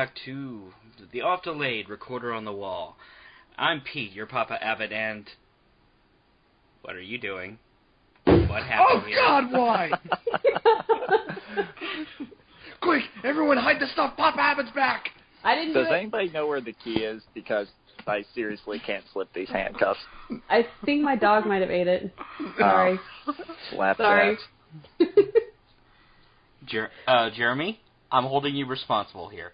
back to the oft-delayed Recorder on the Wall. I'm Pete, your Papa Abbott, and... What are you doing? What happened here? Oh, God, why? Quick, everyone hide the stuff. Papa Abbott's back. I didn't do it. Does anybody know where the key is? Because I seriously can't slip these handcuffs. I think my dog might have ate it. Sorry. Slapjacks. Jeremy, I'm holding you responsible here.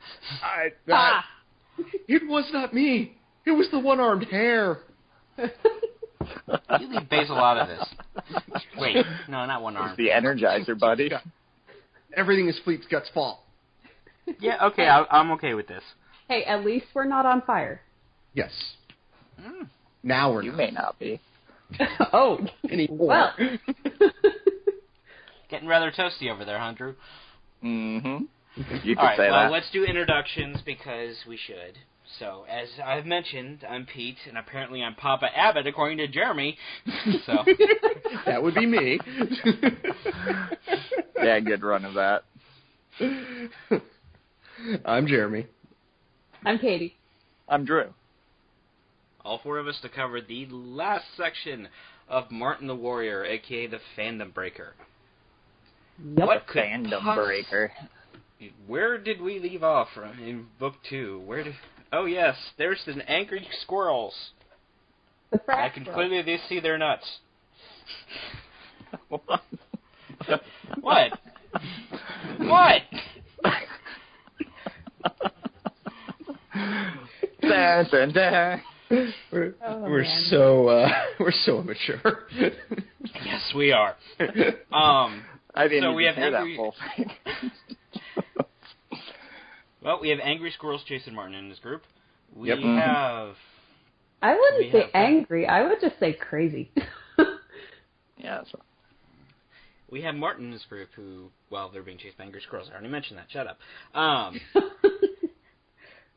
It was not me. It was the one-armed hare. You leave Basil out of this. Wait, no, not one arm. It's the Energizer, buddy. Everything is Fleet's Gut's fault. Yeah, okay, I'm okay with this. Hey, at least we're not on fire. Yes. Now we're You not. may not be. Oh. Anymore. Well. Getting rather toasty over there, huh, Drew? Mm-hmm. You could All right, say well, that. let's do introductions because we should. So, as I've mentioned, I'm Pete, and apparently I'm Papa Abbott, according to Jeremy. So that would be me. Yeah, good run of that. I'm Jeremy. I'm Katie. I'm Drew. all four of us to cover the last section of Martin the Warrior, a.k.a. the Fandom Breaker. Yep. What could Fandom breaker. Where did we leave off from in Book 2? Oh, yes, there's the angry squirrels. The I can clearly see their nuts. What? What? Dun, dun, dun. We're so immature. Yes, we are. I didn't so even we have hear angry... that full thing. Well, we have angry squirrels chasing Martin and his group. We Yep. have... I wouldn't say angry. I would just say crazy. Yeah, that's right. We have Martin and his group who, well, they're being chased by angry squirrels. I already mentioned that. Shut up.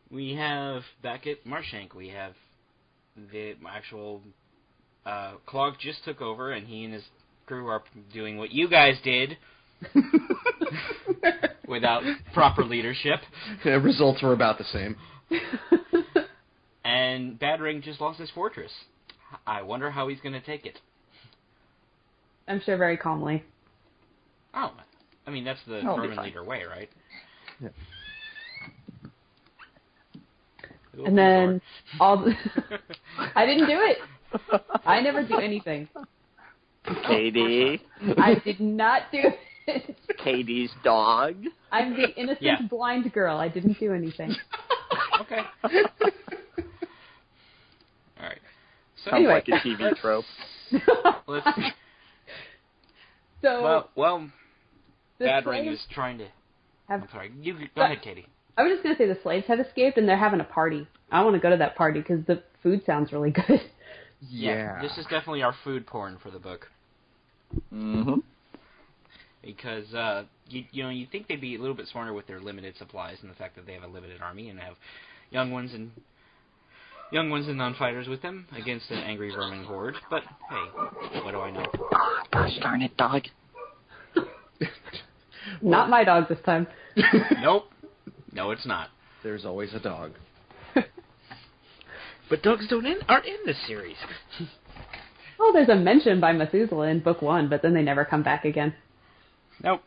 We have, back at Marshank, we have the actual... Clogg just took over, and he and his crew are doing what you guys did without proper leadership. The results were about the same. And Badrang just lost his fortress. I wonder how he's going to take it. I'm sure very calmly. Oh, I mean, that's the I'll be Roman fine. leader way, right? Yeah. And then I didn't do it. I never do anything. Katie. I did not do it. Katie's dog. I'm the innocent blind girl. I didn't do anything. Okay. All right. So, Sounds Anyway. like a TV trope. let's... So, Well, the Badrang slaves is trying to... have... I'm sorry. You go ahead, Katie. I was just going to say the slaves have escaped and they're having a party. I want to go to that party because the food sounds really good. Yeah. This is definitely our food porn for the book. Mm-hmm. Because, you think they'd be a little bit smarter with their limited supplies and the fact that they have a limited army and have young ones and non-fighters with them against an angry vermin horde. But, hey, what do I know? Oh, gosh darn it, dog. Not my dog this time. Nope. No, it's not. There's always a dog. But dogs aren't in this series. Oh, there's a mention by Methuselah in book 1, but then they never come back again. Nope.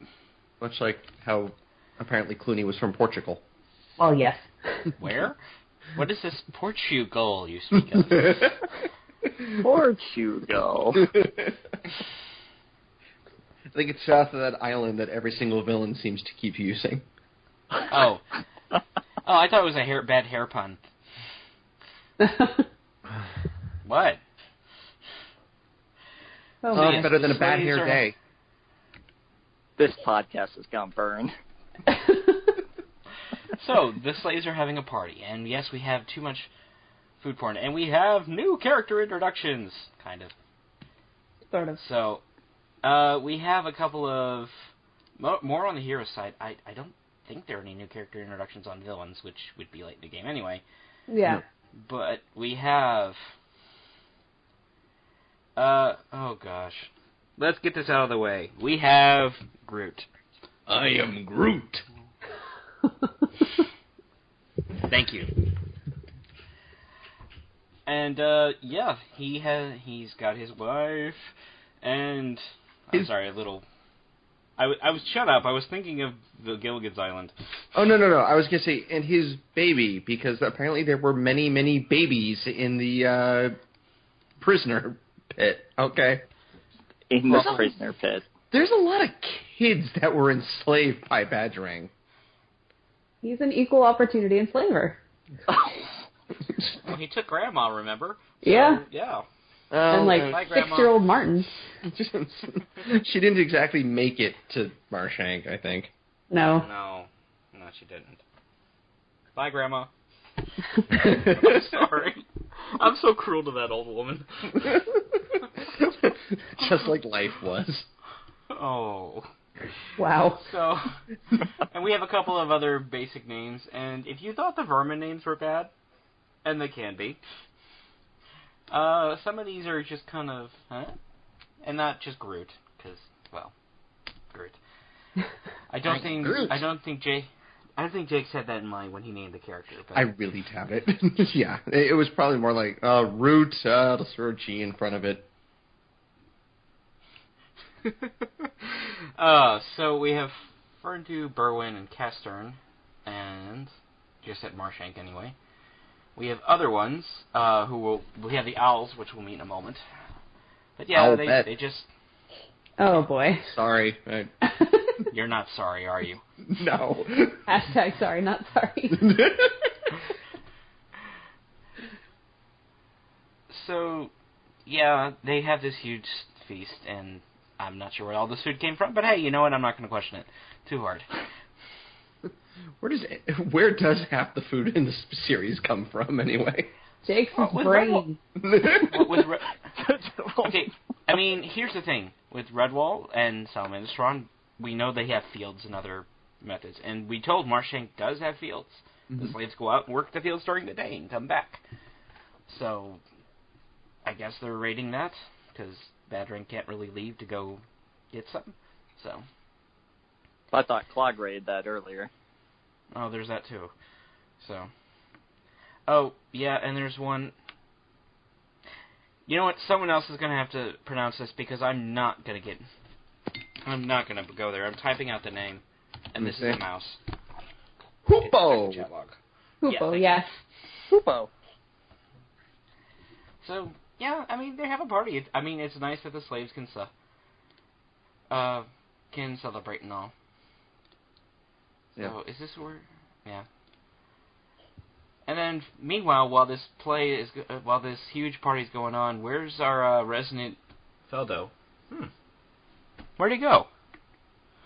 Much like how apparently Clooney was from Portugal. Well, yes. Where? What is this Portugal you speak of? Portugal. I think it's south of that island that every single villain seems to keep using. Oh, I thought it was a bad hair pun. What? Oh, So, man. yes, Better than the a bad slaves hair are- day. This podcast is gonna burn. So, the slaves are having a party, and yes, we have too much food porn, and we have new character introductions, kind of. Sort of. So, we have a couple of... More on the hero side. I don't think there are any new character introductions on villains, which would be late in the game anyway. Yeah. But we have... oh gosh. Let's get this out of the way. We have Groot. I am Groot. Thank you. And he's got his wife, and I'm sorry, a little. I was shut up. I was thinking of the Gilligan's Island. Oh no! I was gonna say, and his baby, because apparently there were many babies in the prisoner pit. Okay. In the prisoner pit. There's a lot of kids that were enslaved by Badrang. He's an equal opportunity enslaver. Well, he took Grandma, remember? So, yeah. Yeah. And like 6-year-old Martin. She didn't exactly make it to Marshank, I think. No, she didn't. Bye, Grandma. I'm sorry. I'm so cruel to that old woman. Just like life was. Oh. Wow. So, and we have a couple of other basic names, and if you thought the vermin names were bad, and they can be, some of these are just kind of, and not just Groot, because, well, Groot. I don't think Jake had that in mind when he named the character. But I really doubt it. Yeah, it was probably more like Root. Let's throw a G in front of it. So we have Ferndew, Berwyn, and Castern, and just at Marshank anyway. We have other ones we have the Owls, which we'll meet in a moment. But yeah, they just. Oh boy. Sorry. You're not sorry, are you? No. Hashtag sorry, not sorry. So, yeah, they have this huge feast, and I'm not sure where all this food came from, but hey, you know what? I'm not going to question it too hard. Where does half the food in this series come from, anyway? Jake's brain. Okay, I mean, here's the thing. With Redwall and Salamander Strawn, we know they have fields and other methods, and we told Marshank does have fields. Mm-hmm. The slaves go out and work the fields during the day and come back. So, I guess they're raiding that, because Badrang can't really leave to go get something. So, I thought Clogg raided that earlier. Oh, there's that too. So, oh yeah, and there's one. You know what? Someone else is gonna have to pronounce this because I'm not gonna go there. I'm typing out the name, and this is a mouse. Hoopo. Hoopo, yes. Hoopo. So yeah, I mean they have a party. I mean it's nice that the slaves can celebrate and all. So, yeah. Is this where... Yeah. And then, meanwhile, while this huge party's going on, where's our resident Feldo? Where'd he go?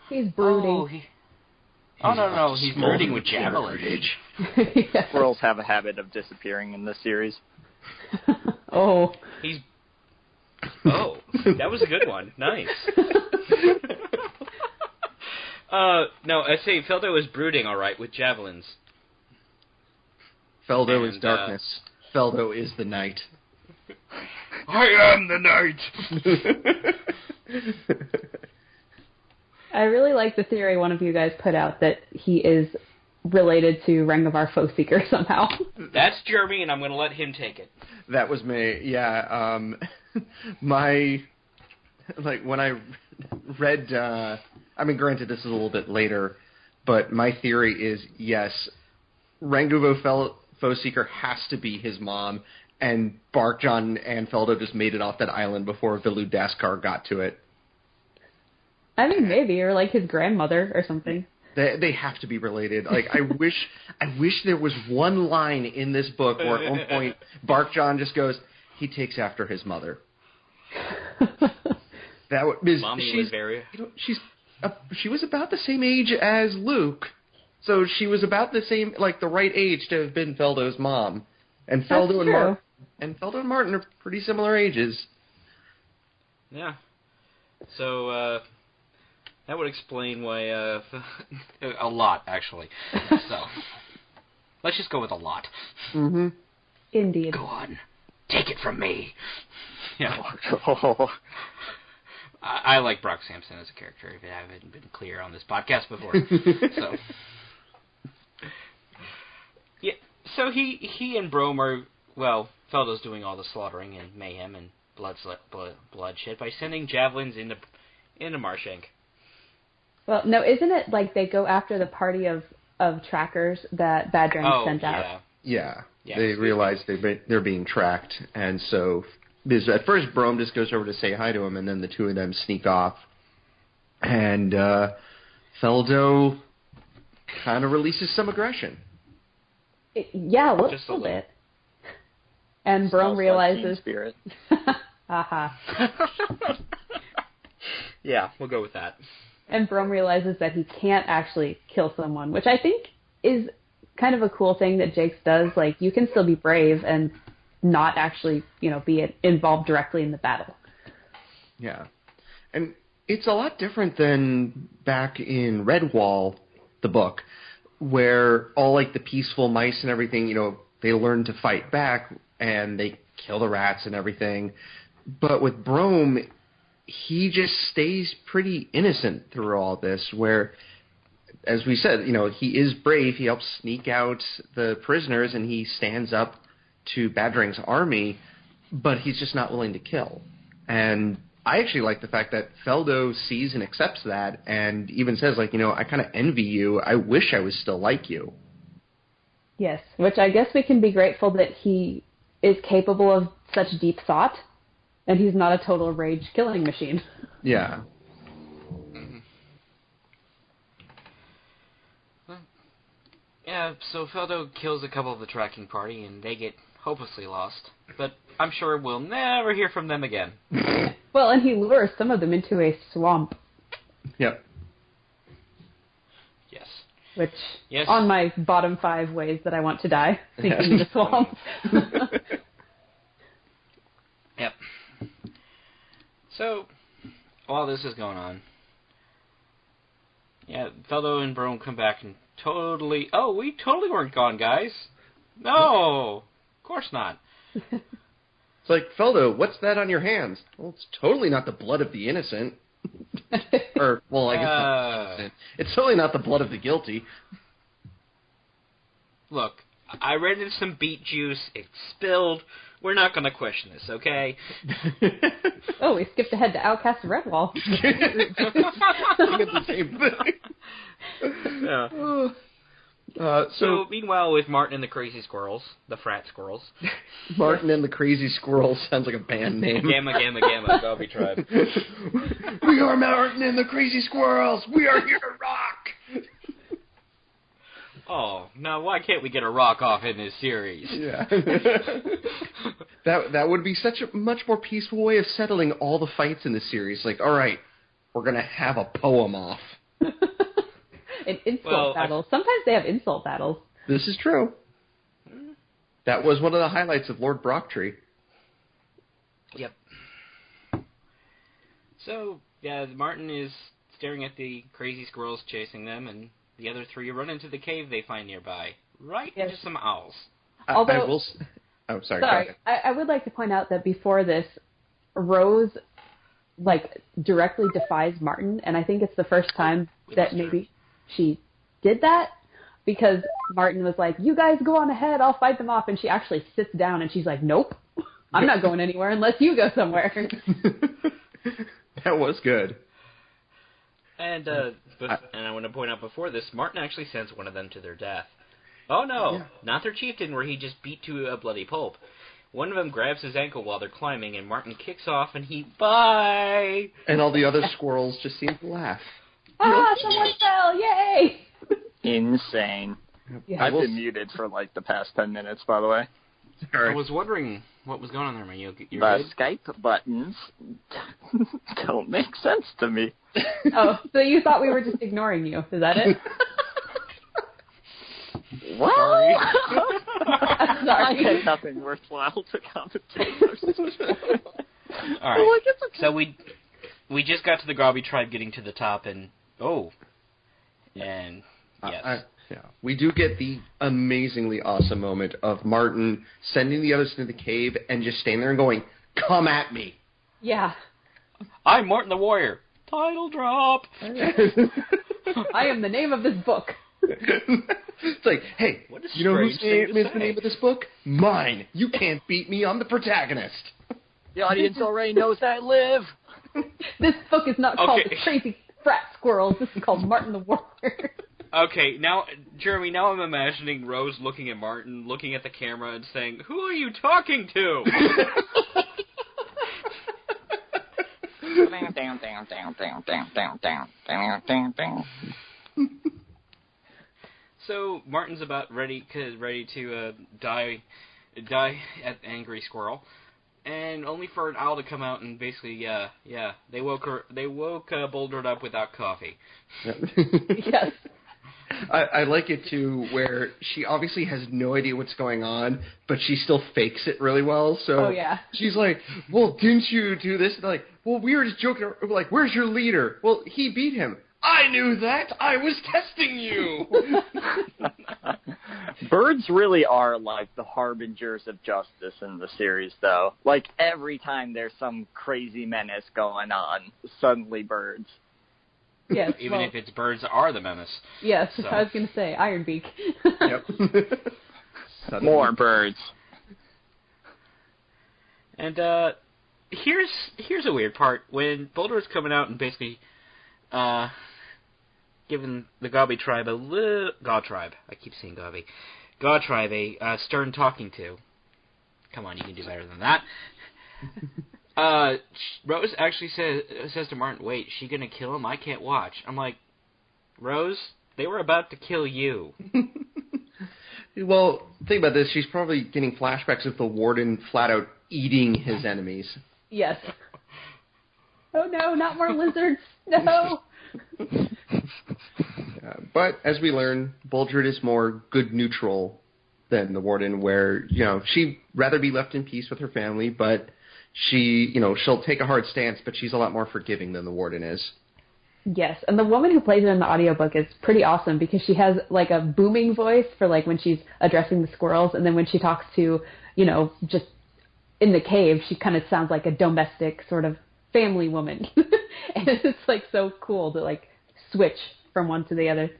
He's brooding. No, he's brooding with javelins. Yes. Squirrels have a habit of disappearing in this series. Oh. That was a good one. Nice. No, I say Feldo is brooding, all right, with javelins. Feldo is darkness. Feldo is the night. I am the night! I really like the theory one of you guys put out that he is related to Rengavar Foeseeker somehow. That's Jeremy, and I'm going to let him take it. That was me, yeah. When I read... I mean, granted, this is a little bit later, but my theory is, yes, Rengavar Foeseeker has to be his mom, and Barkjon and Feldo just made it off that island before Vilu Daskar got to it. I mean, maybe, or like his grandmother or something. They have to be related. Like, I wish there was one line in this book where at one point Barkjon just goes, he takes after his mother. That would... Mommy was very... she was about the same age as Luke, so she was about the same, like the right age to have been Feldo's mom. And Feldo and Martin are pretty similar ages. Yeah. So that would explain why a lot actually. So let's just go with a lot. Mm-hmm. Indeed. Go on, take it from me. Yeah. I like Brock Sampson as a character, if I haven't been clear on this podcast before. So, yeah. So he and Brom are, well, Feldo's doing all the slaughtering and mayhem and bloodshed by sending javelins into Marshank. Well, no, isn't it like they go after the party of trackers that Badrang sent out? Yeah, they realize they're being tracked, and so at first Brom just goes over to say hi to him, and then the two of them sneak off, and Feldo kind of releases some aggression. A little bit. And Brom realizes... Spirit. Aha. Yeah, we'll go with that. And Brom realizes that he can't actually kill someone, which I think is kind of a cool thing that Jakes does. Like, you can still be brave and not actually, be involved directly in the battle. Yeah. And it's a lot different than back in Redwall, the book, where all, like, the peaceful mice and everything, they learn to fight back and they kill the rats and everything. But with Brom, he just stays pretty innocent through all this, where, as we said, he is brave. He helps sneak out the prisoners, and he stands up to Badrang's army, but he's just not willing to kill. And I actually like the fact that Feldo sees and accepts that, and even says, like, I kind of envy you. I wish I was still like you. Yes, which I guess we can be grateful that he is capable of such deep thought, and he's not a total rage-killing machine. Yeah. Yeah, so Feldo kills a couple of the tracking party, and they get hopelessly lost. But I'm sure we'll never hear from them again. Well, and he lures some of them into a swamp. Yep. Yes. Which, on my bottom 5 ways that I want to die, sinking in the swamp. Yep. So, while this is going on, Feldo and Brom come back and we totally weren't gone, guys. No, of course not. It's like, Feldo, what's that on your hands? Well, it's totally not the blood of the innocent. Or, well, I guess not the innocent. It's totally not the blood of the guilty. Look, I read in some beet juice. It spilled. We're not going to question this, okay? Oh, we skipped ahead to Outcast of Redwall. The same thing. Yeah. So, meanwhile, with Martin and the Crazy Squirrels, the Frat Squirrels. Martin and the Crazy Squirrels sounds like a band name. Gamma, Gobby Tribe. We are Martin and the Crazy Squirrels. We are here to rock. Oh, now why can't we get a rock off in this series? Yeah. That would be such a much more peaceful way of settling all the fights in the series. Like, all right, we're going to have a poem off. An insult battle. Sometimes they have insult battles. This is true. That was one of the highlights of Lord Brocktree. Yep. So, Martin is staring at the crazy squirrels chasing them, and the other 3 run into the cave they find nearby, into some owls. Although, sorry. I would like to point out that before this, Rose, directly defies Martin, and I think it's the first time that maybe she did that, because Martin was like, you guys go on ahead, I'll fight them off, and she actually sits down and she's like, nope, I'm not going anywhere unless you go somewhere. That was good. And I want to point out before this, Martin actually sends one of them to their death. Oh no, not their chieftain where he just beat to a bloody pulp. One of them grabs his ankle while they're climbing, and Martin kicks off, and bye! And all the other squirrels just seem to laugh. Someone fell! Yay! Insane. Yeah. I've been muted for the past 10 minutes, by the way. I was wondering what was going on there, man. You're the good? Skype buttons don't make sense to me. Oh, so you thought we were just ignoring you. Is that it? What? Sorry. Sorry. I had nothing worthwhile to commentate. All right. So we just got to the Grobby tribe getting to the top, and yes. We do get the amazingly awesome moment of Martin sending the others into the cave and just standing there and going, come at me. Yeah. I'm Martin the Warrior. Title drop. I am the name of this book. It's like, hey, What a you know whose strange thing name to is the say. name of this book? Mine. You can't beat me. I'm the protagonist. The audience already knows that, Liv. This book is not called Okay. The Crazy Frat Squirrels. This is called Martin the Warrior. Okay, now, Jeremy, now I'm imagining Rose looking at Martin, looking at the camera, and saying, "Who are you talking to?" So Martin's about ready to die at Angry Squirrel, and only for an owl to come out and basically, they woke Boulder up without coffee. Yes. I like it too, where she obviously has no idea what's going on, but she still fakes it really well. So Oh, yeah. she's like, "Well, didn't you do this?" And they're like, "Well, we were just joking. We're like, where's your leader?" "Well, he beat him." "I knew that. I was testing you." Birds really are like the harbingers of justice in the series, though. Like, every time there's some crazy menace going on, suddenly birds. Yes. Even well, if its birds are the menace. Yes, So. I was going to say Ironbeak. Yep. More birds. And here's a weird part. When Boulder is coming out and basically giving the Gobby tribe God tribe. I keep saying Gobby. God tribe a stern talking to. Come on, you can do better than that. Rose actually says to Martin, "Wait, she gonna kill him? I can't watch." I'm like, Rose, they were about to kill you. Well, think about this. She's probably getting flashbacks of the warden flat out eating his enemies. Yes. Oh no, not more lizards. No. But as we learn, Boldred is more good neutral than the warden, where, she'd rather be left in peace with her family, but she'll take a hard stance, but she's a lot more forgiving than the warden is. Yes, and the woman who plays it in the audiobook is pretty awesome because she has like a booming voice for like when she's addressing the squirrels, and then when she talks to, just in the cave, she kind of sounds like a domestic sort of family woman. And it's like so cool to like switch from one to the other.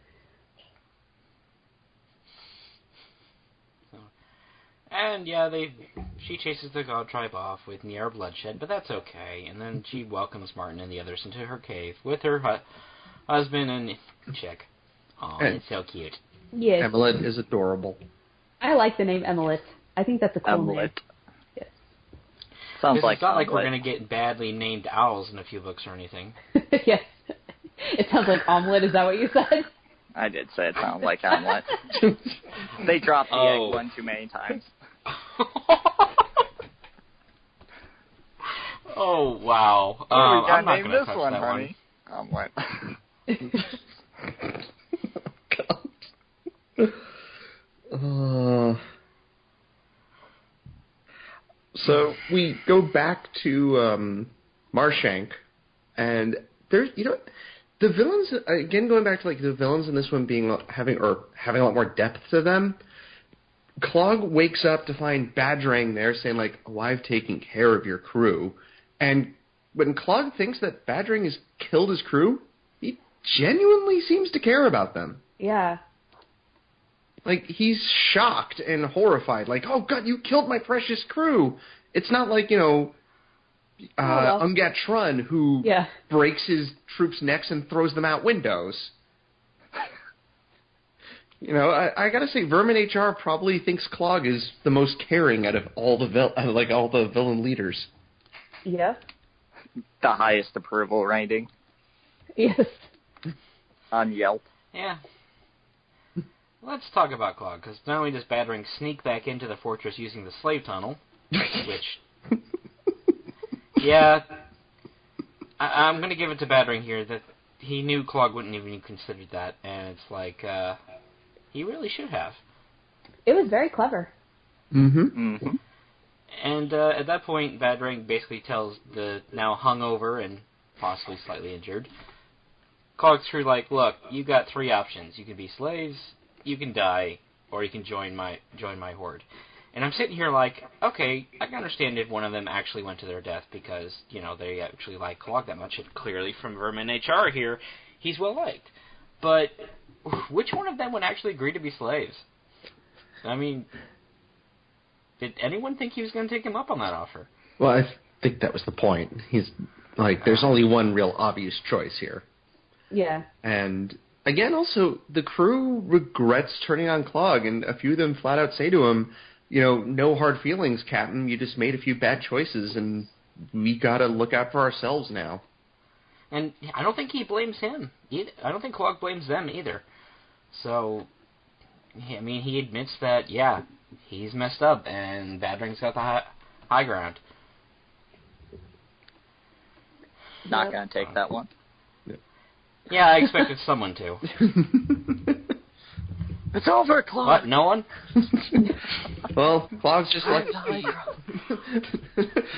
And she chases the God tribe off with near bloodshed, but that's okay. And then she welcomes Martin and the others into her cave with her husband and chick. Oh, it's so cute. Yes. Emilet is adorable. I like the name Emilet. I think that's a cool name. Emilet. Yes. Sounds like it's not like we're omelet. going to get badly named owls in a few books or anything. Yes. It sounds like omelet. Is that what you said? I did say it sounded like omelet. They dropped the egg one too many times. Oh, wow. We I'm not name going to this touch one, that honey. Omelet. So we go back to Marshank, and there's the villains again, going back to like the villains in this one having a lot more depth to them. Clogg wakes up to find Badrang there saying like, "Oh, I've taken care of your crew," and when Clogg thinks that Badrang has killed his crew, he genuinely seems to care about them. Yeah. Like, he's shocked and horrified. Like, "Oh, God, you killed my precious crew." It's not like, Umgat Trun, who breaks his troops' necks and throws them out windows. I gotta say, Vermin HR probably thinks Clogg is the most caring out of all the villain leaders. Yeah. The highest approval rating Yes. on Yelp. Yeah. Let's talk about Clogg, because not only does Badrang sneak back into the fortress using the slave tunnel, which, I'm going to give it to Badrang here that he knew Clogg wouldn't even consider that, and it's like, he really should have. It was very clever. Mm-hmm. Mm-hmm. And at that point, Badrang basically tells the now hungover and possibly slightly injured Clogg's crew, like, "Look, you got three options. You can be slaves, you can die, or you can join my horde." And I'm sitting here like, okay, I can understand if one of them actually went to their death because, they actually like Clogg that much. And clearly from Vermin HR here, he's well liked. But which one of them would actually agree to be slaves? I mean, did anyone think he was going to take him up on that offer? Well, I think that was the point. He's like, there's only one real obvious choice here. Yeah. And again, also, the crew regrets turning on Clogg, and a few of them flat out say to him, no hard feelings, Captain. You just made a few bad choices, and we got to look out for ourselves now. And I don't think he blames him either. I don't think Clogg blames them either. So, I mean, he admits that, yeah, he's messed up, and Badrang's got the high ground. Not going to take that one. Yeah, I expected someone to. It's over, Clogg. What, no one? Well, Clogg's just lucky.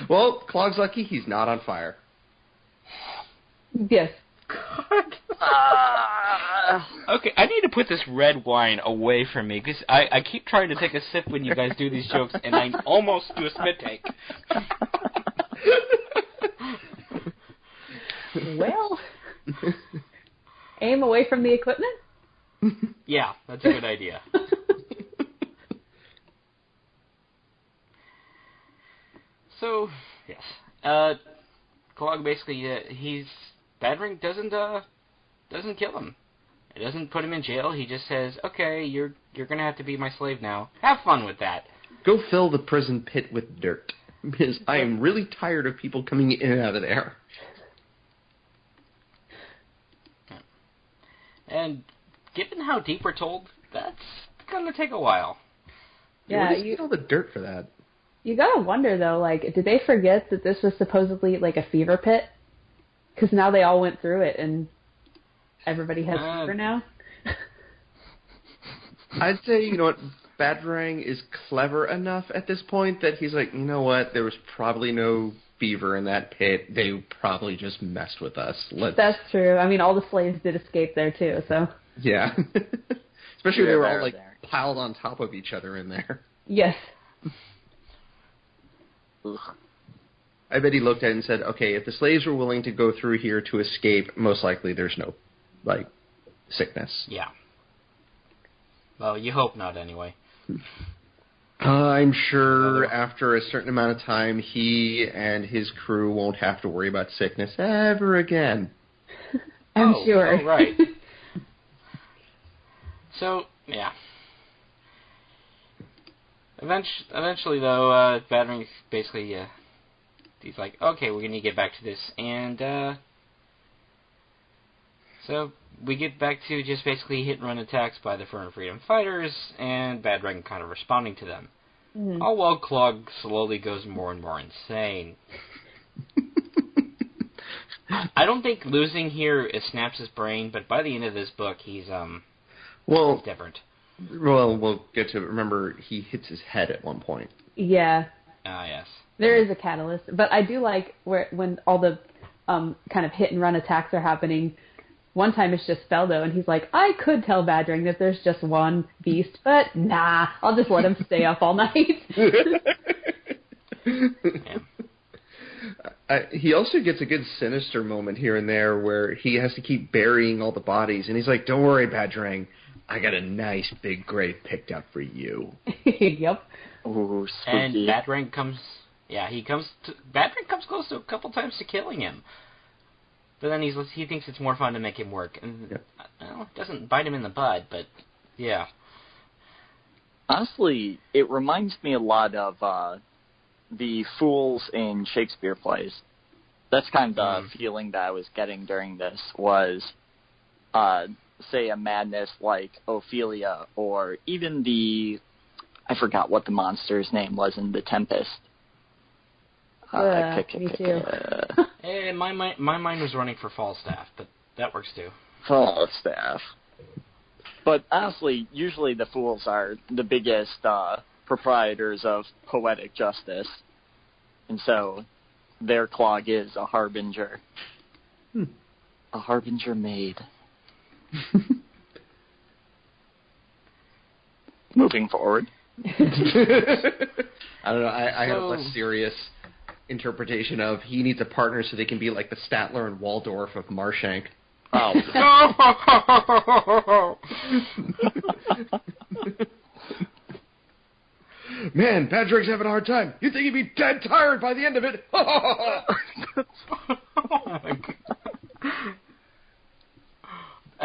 Well, Clogg's lucky he's not on fire. Yes. Okay, I need to put this red wine away from me, because I keep trying to take a sip when you guys do these jokes, and I almost do a spit take. Well, aim away from the equipment? Yeah, that's a good idea. So, yes. Clogg basically, Badrang doesn't kill him. It doesn't put him in jail. He just says, okay, you're going to have to be my slave now. Have fun with that. Go fill the prison pit with dirt, because I am really tired of people coming in and out of there. And given how deep we're told, that's going to take a while. Yeah, Where does he get all the dirt for that? You gotta wonder, though, like, did they forget that this was supposedly, like, a fever pit? Because now they all went through it, and everybody has fever now. I'd say, you know what, Badrang is clever enough at this point that he's like, you know what, there was probably no fever in that pit. They probably just messed with us. That's true. I mean, all the slaves did escape there, too, so. Yeah. Especially when they were all, like, piled on top of each other in there. Yes. I bet he looked at it and said, okay, if the slaves were willing to go through here to escape, most likely there's no, sickness. Yeah. Well, you hope not, anyway. I'm sure after a certain amount of time, he and his crew won't have to worry about sickness ever again. I'm sure. Oh, right. So, yeah. Eventually, though, Badrang basically, he's like, okay, we're going to get back to this. And, so we get back to just basically hit-and-run attacks by the Firm Freedom Fighters, and Badrang kind of responding to them. Mm-hmm. All while Clogg slowly goes more and more insane. I don't think losing here snaps his brain, but by the end of this book, he's different. Well, we'll get to it. Remember, he hits his head at one point. Yeah. Ah, yes. There is a catalyst. But I do like when all the kind of hit-and-run attacks are happening. One time it's just Feldo, and he's like, I could tell Badrang that there's just one beast, but nah, I'll just let him stay up all night. Yeah. He also gets a good Sinister moment here and there where he has to keep burying all the bodies, and he's like, don't worry, Badrang, I got a nice big grave picked out for you. Yep. Ooh, and spooky. Badrang comes close to a couple times to killing him. But then he thinks it's more fun to make him work. And, it doesn't bite him in the butt, but, yeah. Honestly, it reminds me a lot of the fools in Shakespeare plays. That's kind of the feeling that I was getting during this was, say, a madness like Ophelia, or even I forgot what the monster's name was in The Tempest. Me too. Hey, my mind was running for Falstaff, but that works too. Falstaff. But honestly, usually the fools are the biggest proprietors of poetic justice. And so their Clogg is a harbinger. A harbinger maid. Moving forward. I don't know, I had a less serious interpretation of he needs a partner so they can be like the Statler and Waldorf of Marshank. Oh. Man, Badrang's having a hard time. You think he'd be dead tired by the end of it? Oh my God.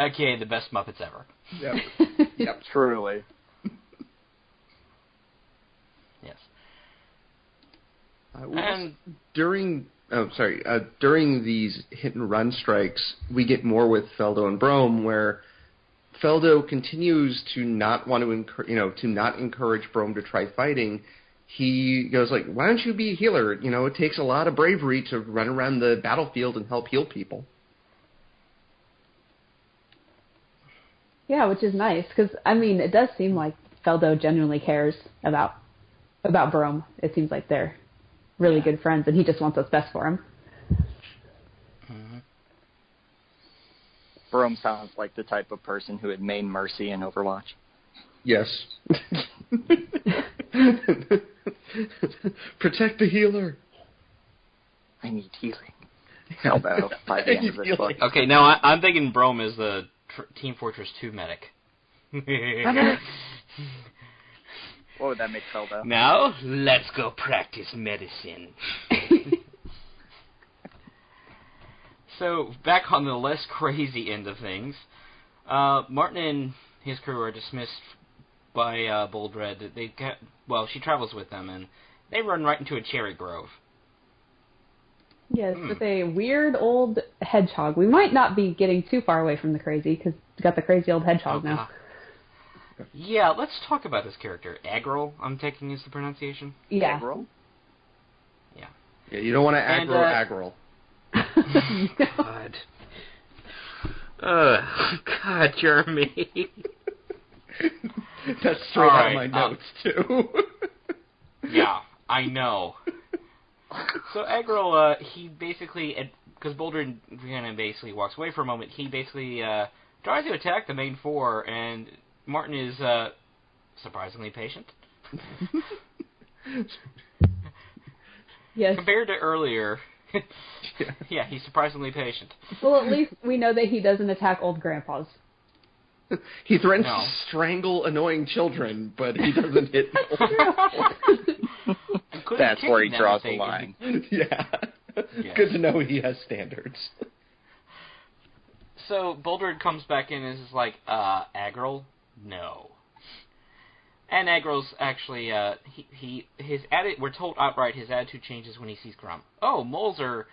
Okay, the best Muppets ever. Yep. Yep. Truly. Yes. And during these hit and run strikes, we get more with Feldo and Brome, where Feldo continues to not want to not encourage Brome to try fighting. He goes like, "Why don't you be a healer? It takes a lot of bravery to run around the battlefield and help heal people." Yeah, which is nice, because, it does seem like Feldo genuinely cares about Brome. It seems like they're really good friends, and he just wants what's best for him. Mm-hmm. Brome sounds like the type of person who would main Mercy in Overwatch. Yes. Protect the healer. I need healing. Feldo, by the end of this book. Okay, now I'm thinking Brome is the Team Fortress 2 medic. What would that make Feldo? Now, let's go practice medicine. So, back on the less crazy end of things, Martin and his crew are dismissed by Bold Red. She travels with them, and they run right into a cherry grove. Yes, with a weird old hedgehog. We might not be getting too far away from the crazy, because we've got the crazy old hedgehog now. Yeah, let's talk about this character. Agril, I'm taking is the pronunciation? Yeah. Agril? Yeah. Yeah, you don't want to aggro Agril. God. God, Jeremy. That's straight out of my notes, too. Yeah, I know. So Agril, he basically, because Boulder basically walks away for a moment, he basically tries to attack the main four, and Martin is surprisingly patient. Yes. Compared to earlier, yeah, he's surprisingly patient. Well, at least we know that he doesn't attack old grandpas. He threatens to strangle annoying children, but he doesn't hit. That's where he draws the line. Yeah. Yes. Good to know he has standards. So Boldred comes back in and is like, Agril, no. And Agril's actually, his attitude, we're told outright his attitude changes when he sees Grumm. Oh, moles are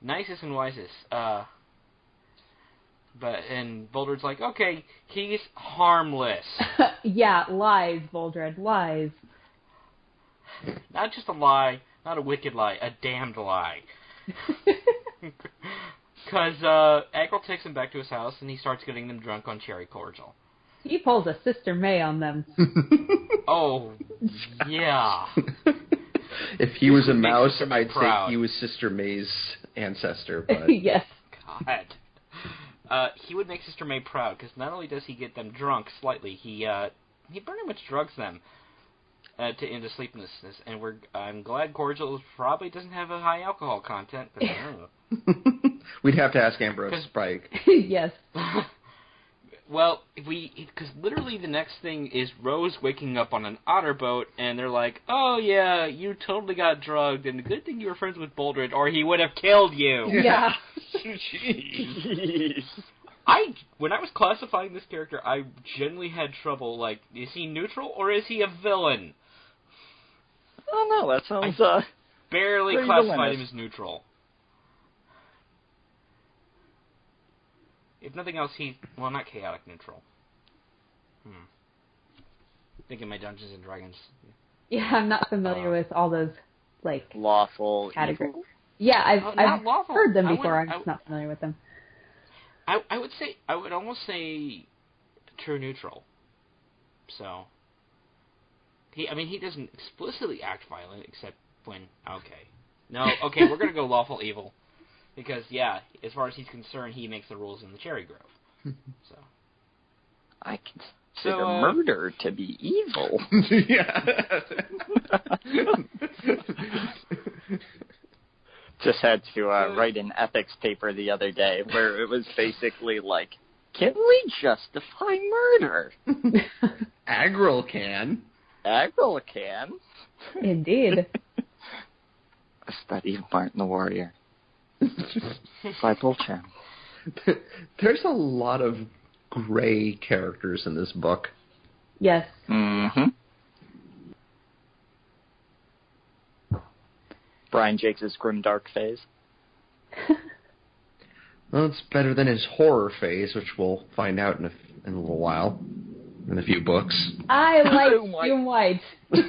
nicest and wisest. And Boldred's like, okay, he's harmless. Yeah, lies, Boldred, lies. Not just a lie, not a wicked lie, a damned lie. Because Agril takes him back to his house and he starts getting them drunk on cherry cordial. He pulls a Sister May on them. Oh, yeah. If he was a mouse, I'd say he was Sister May's ancestor. But Yes. God. He would make Sister May proud, because not only does he get them drunk slightly, he pretty much drugs them into sleeplessness. And I'm glad cordial probably doesn't have a high alcohol content. But, we'd have to ask Ambrose Spike. Yes. Well, because literally the next thing is Rose waking up on an otter boat, and they're like, "Oh yeah, you totally got drugged, and the good thing you were friends with Boldred, or he would have killed you." Yeah. Jeez. When I was classifying this character, I genuinely had trouble. Like, is he neutral or is he a villain? I don't know. That sounds barely classified him as neutral. If nothing else, not chaotic neutral. Thinking my Dungeons and Dragons. Yeah, I'm not familiar with all those, lawful categories. evil? Yeah, I've heard them before. I'm just not familiar with them. I would almost say true neutral. So he doesn't explicitly act violent except when we're gonna go lawful evil. Because, yeah, as far as he's concerned, he makes the rules in the Cherry Grove. So I consider murder to be evil. Yeah. just had to write an ethics paper the other day where it was basically like, can we justify murder? Agril can. Agril can. Indeed. A study of Martin the Warrior. By Bull Chan. There's a lot of gray characters in this book. Yes. Mm-hmm. Brian Jakes' grimdark phase. Well, it's better than his horror phase, which we'll find out in a little while, in a few books. I like Doom White. I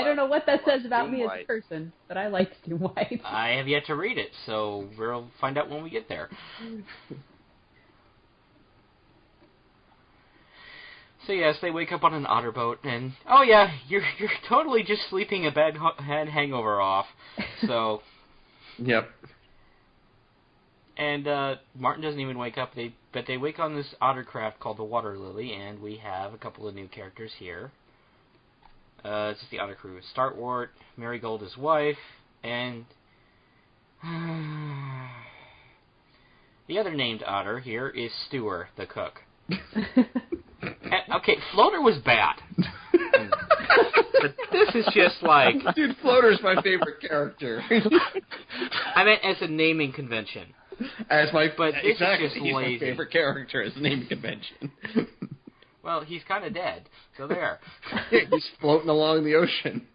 don't know what that says about Doom me White. as a person, but I liked Doom White. I have yet to read it, so we'll find out when we get there. So yes, they wake up on an otter boat, and oh yeah, you're totally just sleeping a bad hangover off. So. Yep. And Martin doesn't even wake up. But they wake on this otter craft called the Water Lily, and we have a couple of new characters here. It's just the otter crew: Starwort, Marigold, his wife, and the other named otter here is Stewer, the cook. Okay, Floater was bad. But this is just like... Dude, Floater's my favorite character. I meant as a naming convention. But this exactly, is just he's lazy. my favorite character as a naming convention. Well, he's kind of dead, so there. Yeah, he's floating along the ocean.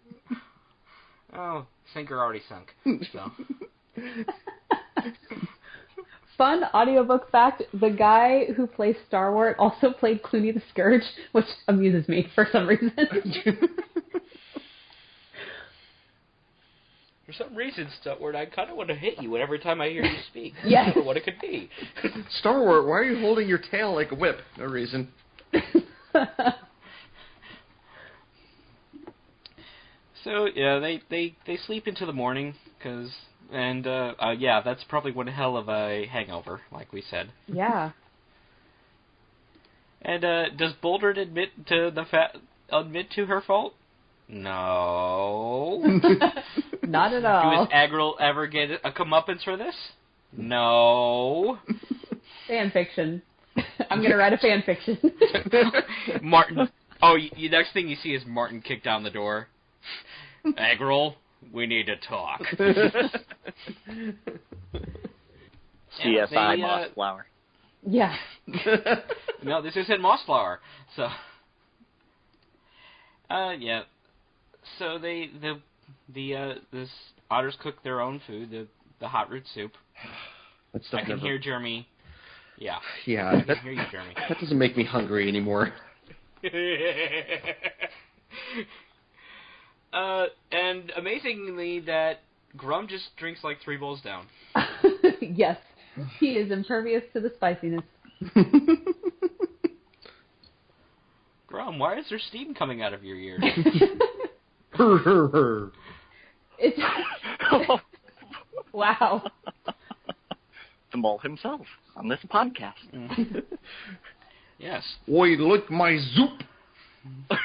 Oh, sinker already sunk. So. Fun audiobook fact, the guy who plays Starwort also played Clooney the Scourge, which amuses me for some reason. For some reason, Starwort, I kind of want to hit you every time I hear you speak. Yes. I don't know what it could be. Starwort, why are you holding your tail like a whip? No reason. So, yeah, they sleep into the morning, that's probably one hell of a hangover, like we said. Yeah. And does Boldred admit to her fault? No. Not at all. Does Agril ever get a comeuppance for this? No. Fan fiction. I'm going to write a fan fiction. Martin. Oh, next thing you see is Martin kick down the door. Agril, we need to talk. CSI Mossflower. Yeah. No, this isn't Mossflower. So, yeah. So this otters cook their own food, the hot root soup. I can hear Jeremy. Yeah. Yeah. I can hear you, Jeremy. That doesn't make me hungry anymore. And amazingly, that Grumm just drinks like 3 bowls down. Yes. He is impervious to the spiciness. Grumm, why is there steam coming out of your ears? It's wow. The mole himself on this podcast. Yes. Oi, look my zoop. I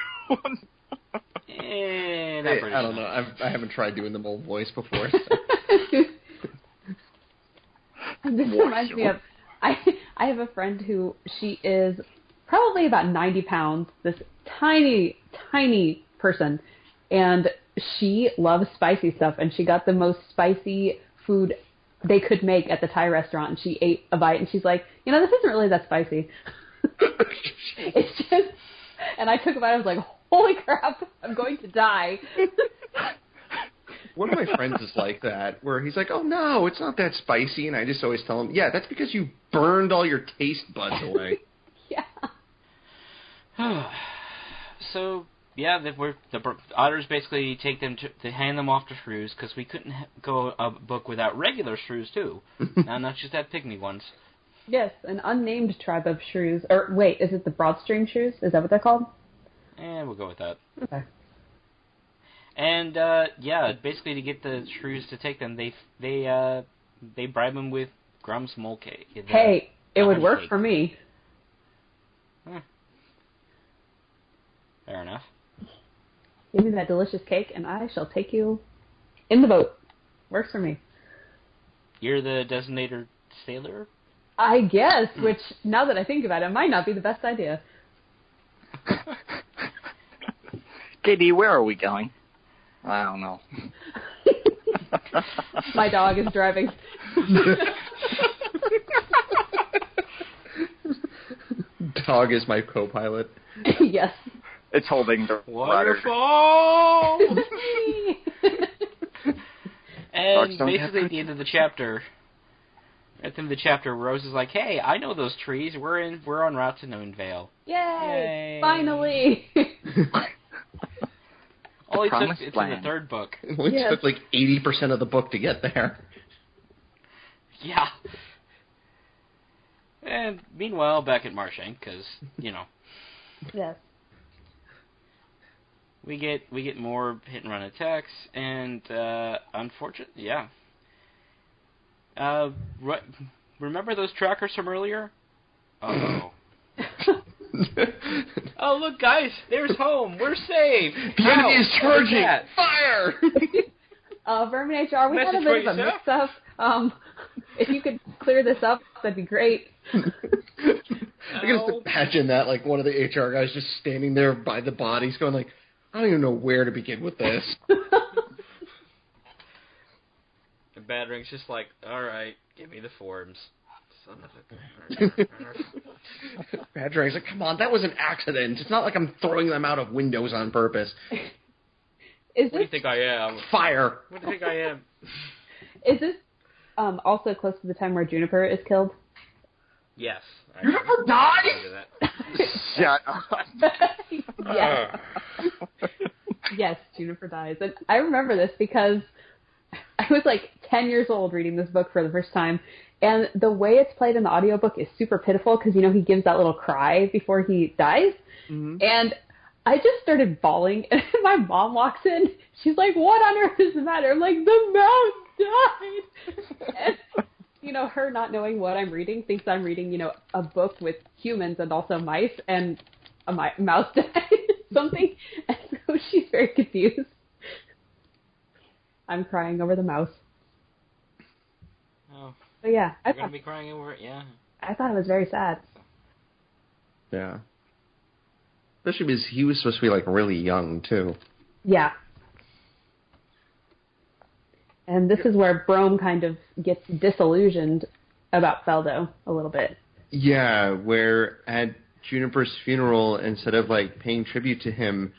don't know. I haven't tried doing the mole voice before. So. This reminds me of I have a friend who she is probably about 90 pounds. This tiny person, and she loves spicy stuff. And she got the most spicy food they could make at the Thai restaurant. And she ate a bite, and she's like, this isn't really that spicy. It's just, and I took a bite. I was like, holy crap, I'm going to die. One of my friends is like that, where he's like, oh no, it's not that spicy, and I just always tell him, yeah, that's because you burned all your taste buds away. Yeah. So, yeah, the otters basically take them to hand them off to shrews, because we couldn't go a book without regular shrews, too. Now, not just that pygmy ones. Yes, an unnamed tribe of shrews. Or, wait, is it the broadstream shrews? Is that what they're called? We'll go with that. Okay. And, basically to get the shrews to take them, they bribe them with Grumm's mole cake. Hey, it would work cake. for me. Fair enough. Give me that delicious cake, and I shall take you in the boat. Works for me. You're the designated sailor? I guess, which, now that I think about it, might not be the best idea. Katie, where are we going? I don't know. My dog is driving. Dog is my co-pilot. Yes. It's holding the rudder. Waterfall! And don't basically at the end of the chapter, Rose is like, "Hey, I know those trees. We're en route to Noonvale. Yay! Yay. Finally! Only took promised it's land. in the third book. It only Yes. took like 80% of the book to get there. Yeah. And meanwhile, back at Marshank, because Yes. we get more hit and run attacks, and unfortunately, yeah. Remember those trackers from earlier? Oh. Oh, look, guys, there's home. We're safe. The enemy is charging. Look at Fire! Vermin HR, we had a Message bit for of a yourself. mix-up. If you could clear this up, that'd be great. I can just imagine that, like, one of the HR guys just standing there by the bodies going like, I don't even know where to begin with this. And Badrang's just like, all right, give me the forms. Son of a... Badrang's like, come on, that was an accident. It's not like I'm throwing them out of windows on purpose. Is What do you this think I am? Fire! What do you think I am? is this also close to the time where Juniper is killed? Yes. Juniper died? Shut up. Yes. Yes, Juniper dies. And I remember this because I was like 10 years old reading this book for the first time, and the way it's played in the audiobook is super pitiful because, he gives that little cry before he dies. Mm-hmm. And I just started bawling, and my mom walks in. She's like, what on earth is the matter? I'm like, the mouse died! And, her not knowing what I'm reading thinks I'm reading, a book with humans and also mice, and a mouse died or something. And so she's very confused. I'm crying over the mouse. Oh, But yeah, you're going to be crying over it? Yeah. I thought it was very sad. Yeah. Especially because he was supposed to be, like, really young, too. Yeah. And this is where Brome kind of gets disillusioned about Feldo a little bit. Yeah, where at Juniper's funeral, instead of, like, paying tribute to him,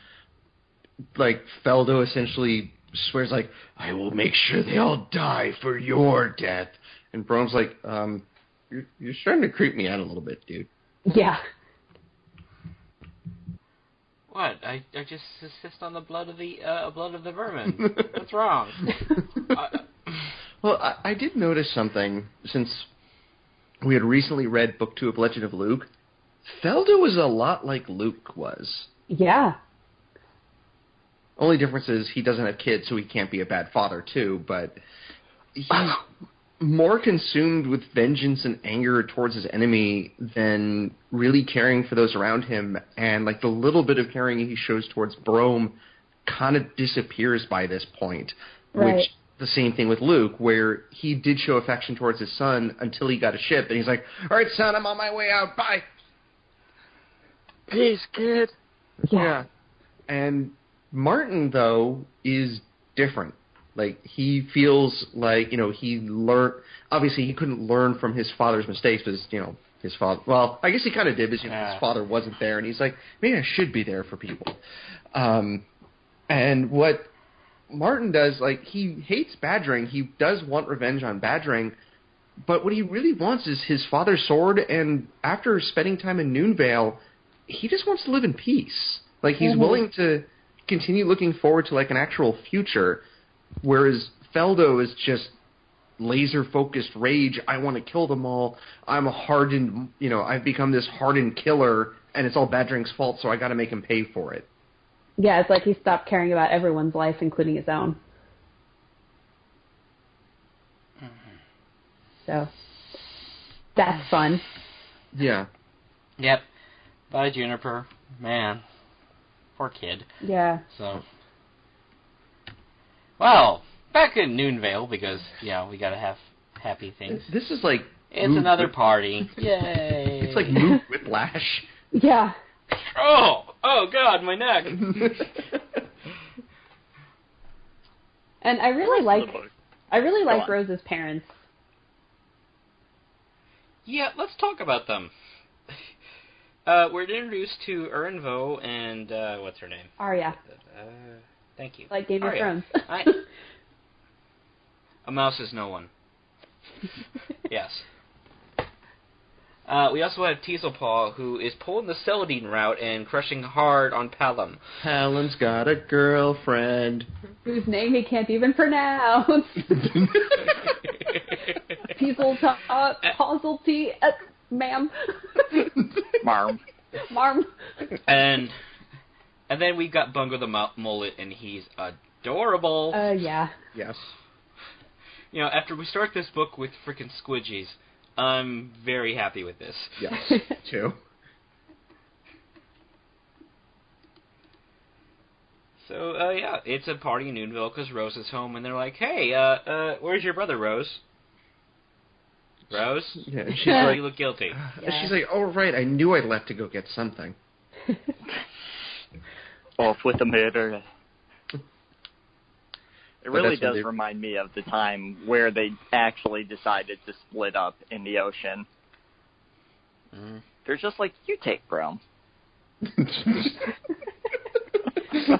like, Feldo essentially swears, like, I will make sure they all die for your death. And Brome's like, you're starting to creep me out a little bit, dude. Yeah. What? I just insist on the blood of the vermin. What's wrong? Well, I did notice something, since we had recently read Book 2 of Legend of Luke. Feldo is a lot like Luke was. Yeah. Only difference is he doesn't have kids, so he can't be a bad father, too, but he's more consumed with vengeance and anger towards his enemy than really caring for those around him, and like the little bit of caring he shows towards Brome kind of disappears by this point. Right. Which, the same thing with Luke, where he did show affection towards his son until he got a ship, and he's like, all right, son, I'm on my way out, bye! Peace, kid. Yeah. And Martin, though, is different. Like, he feels like, he learned... Obviously, he couldn't learn from his father's mistakes because, his father... Well, I guess he kind of did because his father wasn't there, and he's like, maybe I should be there for people. And what Martin does, like, he hates Badrang. He does want revenge on Badrang, but what he really wants is his father's sword, and after spending time in Noonvale, he just wants to live in peace. Like, he's willing to continue looking forward to, like, an actual future, whereas Feldo is just laser-focused rage. I want to kill them all. I'm a hardened, I've become this hardened killer, and it's all Badrang's fault, so I got to make him pay for it. Yeah, it's like he stopped caring about everyone's life, including his own. So, that's fun. Yeah. Yep. Bye, Juniper. Man. Poor kid. Yeah. So. Well, back in Noonvale, because, we gotta have happy things. This is like... It's another party. Yay! It's like Moot Whiplash. Yeah. Oh God, my neck! And I really like Rose's parents. Yeah, let's talk about them. We're introduced to Ernvo and, what's her name? Arya. Thank you. Like Game of Thrones. A mouse is no one. Yes. We also have Teaselpaw, who is pulling the Celadine route and crushing hard on Palom. Palom's got a girlfriend. Whose name he can't even pronounce. Teaselpaw, ma'am. Marm. And then we've got Bungo the Mullet, and he's adorable. Yeah. Yes. After we start this book with frickin' squidgies, I'm very happy with this. Yes, too. So, it's a party in Noonville because Rose is home, and they're like, hey, where's your brother, Rose? Rose? Yeah, she's like, you look guilty. Yeah. She's like, oh, right, I knew I left to go get something. Off with the murder. It really does they... remind me of the time where they actually decided to split up in the ocean. Mm. They're just like, you take Grumm.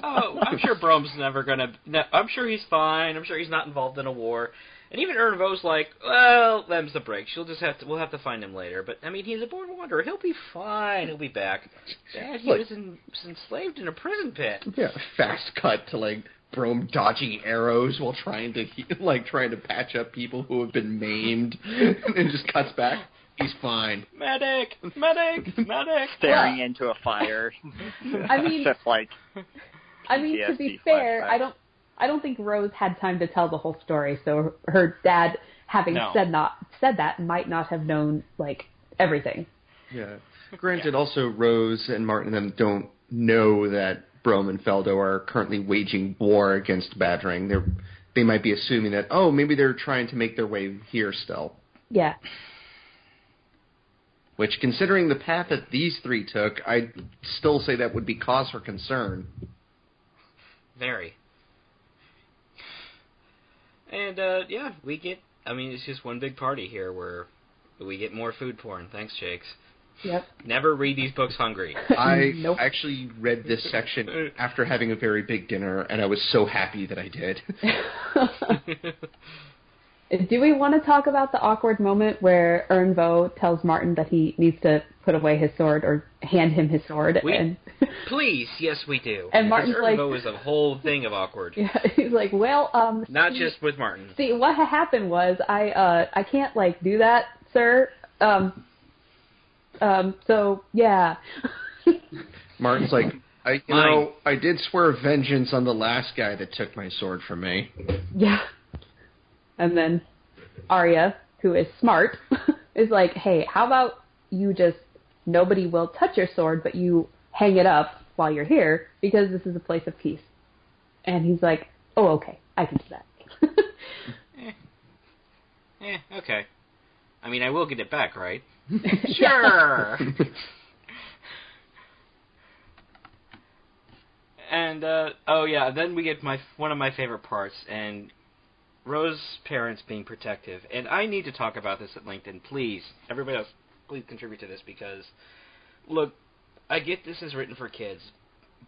I'm sure Brum's never gonna... I'm sure he's fine. I'm sure he's not involved in a war. And even Ernvo's like, well, them's the break. We'll have to find him later. But, he's a born wanderer. He'll be fine. He'll be back. Dad, he was enslaved in a prison pit. Yeah, fast cut to, Brom dodging arrows while trying to patch up people who have been maimed, and it just cuts back. He's fine. Medic! Staring into a fire. Just to be fair, I don't think Rose had time to tell the whole story. So her dad, having said that, might not have known everything. Yeah. Granted, also Rose and Martin and them don't know that Brom and Feldo are currently waging war against Badrang. They might be assuming that, maybe they're trying to make their way here still. Yeah. Which, considering the path that these three took, I'd still say that would be cause for concern. Very. And, we get... it's just one big party here where we get more food porn. Thanks, Jakes. Yep. Never read these books hungry. I actually read this section after having a very big dinner, and I was so happy that I did. Do we want to talk about the awkward moment where Ernvo tells Martin that he needs to put away his sword or hand him his sword? Please, yes, we do. And Martin's Ernvo is a whole thing of awkward. Yeah, he's like, well, not just with Martin. See, what happened was I can't do that, sir. So yeah. Martin's like, I did swear vengeance on the last guy that took my sword from me. Yeah. And then Arya, who is smart, is like, hey, how about nobody will touch your sword, but you hang it up while you're here, because this is a place of peace. And he's like, oh, okay, I can do that. Okay. I will get it back, right? Sure! And, then we get one of my favorite parts, and Rose's parents being protective. And I need to talk about this at LinkedIn, please. Everybody else, please contribute to this, because, look, I get this is written for kids,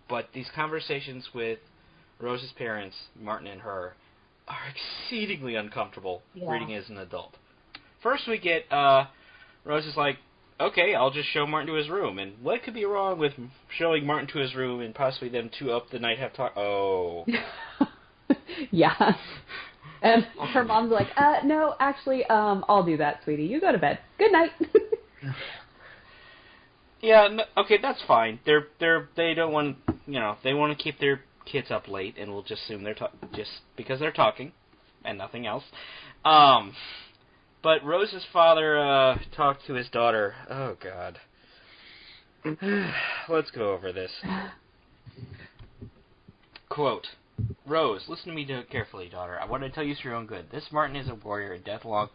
but these conversations with Rose's parents, Martin and her, are exceedingly uncomfortable reading as an adult. First we get, Rose is like, okay, I'll just show Martin to his room. And what could be wrong with showing Martin to his room and possibly them two up the night have talk? Oh. Yeah. And her mom's like, no, actually, I'll do that, sweetie. You go to bed. Good night. Yeah, no, okay, that's fine. They don't want, they want to keep their kids up late, and we'll just assume they're just because they're talking and nothing else. But Rose's father talked to his daughter. Oh, God. Let's go over this. Quote, Rose, listen to me carefully, daughter. I want to tell you for your own good. This Martin is a warrior, and death walks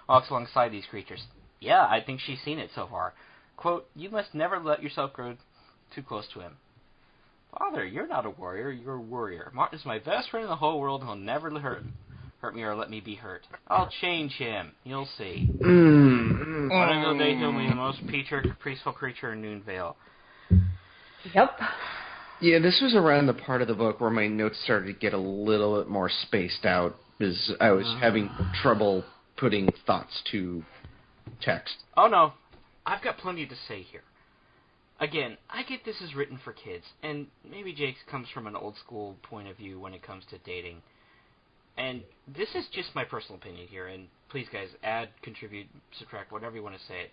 alongside these creatures. Yeah, I think she's seen it so far. Quote, you must never let yourself grow too close to him. Father, you're not a warrior, you're a warrior. Martin is my best friend in the whole world, and he'll never hurt me or let me be hurt. I'll change him. You'll see. One of those days he'll be the most peaceful creature in Noonvale. Yep. Yeah, this was around the part of the book where my notes started to get a little bit more spaced out, because I was having trouble putting thoughts to text. Oh, no. I've got plenty to say here. Again, I get this is written for kids, and maybe Jake comes from an old-school point of view when it comes to dating. And this is just my personal opinion here, and please, guys, add, contribute, subtract, whatever you want to say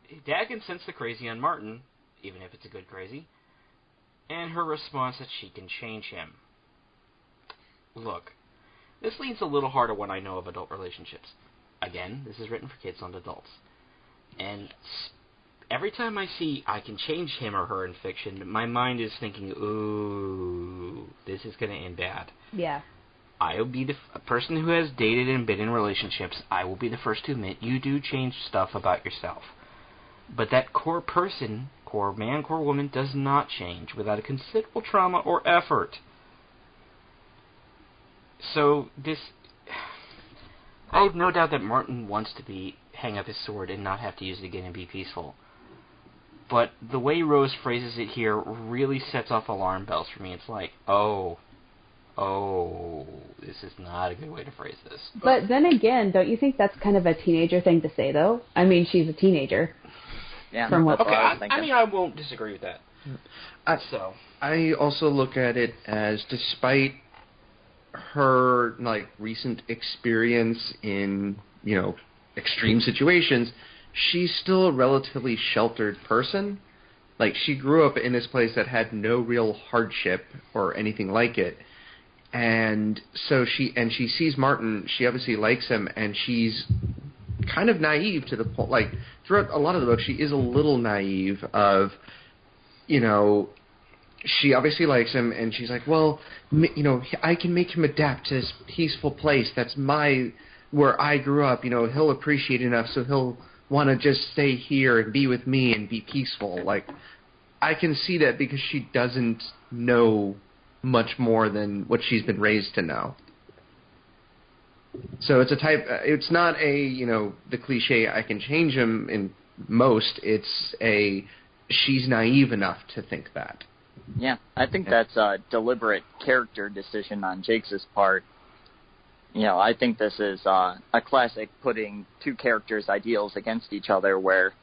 it. Dad can sense the crazy on Martin, even if it's a good crazy, and her response that she can change him. Look, this leans a little harder when I know of adult relationships. Again, this is written for kids, not adults. And every time I see I can change him or her in fiction, my mind is thinking, ooh, this is going to end bad. Yeah. I will be a person who has dated and been in relationships. I will be the first to admit you do change stuff about yourself. But that core person, core man, core woman, does not change without a considerable trauma or effort. So I have no doubt that Martin wants to hang up his sword and not have to use it again and be peaceful. But the way Rose phrases it here really sets off alarm bells for me. It's like, oh, this is not a good way to phrase this. But then again, don't you think that's kind of a teenager thing to say, though? I mean, she's a teenager. Yeah. From what okay, I won't disagree with that. I also look at it as, despite her recent experience in extreme situations, she's still a relatively sheltered person. Like, she grew up in this place that had no real hardship or anything like it. And so she sees Martin, she obviously likes him, and she's kind of naive to the point, throughout a lot of the book, she is a little naive of, she obviously likes him, and she's like, well, I can make him adapt to this peaceful place. That's where I grew up. He'll appreciate it enough, so he'll want to just stay here and be with me and be peaceful. I can see that because she doesn't know much more than what she's been raised to know. So it's not the cliche, I can change him in most, it's she's naive enough to think that. Yeah, I think that's a deliberate character decision on Jake's part. I think this is a classic putting two characters' ideals against each other where,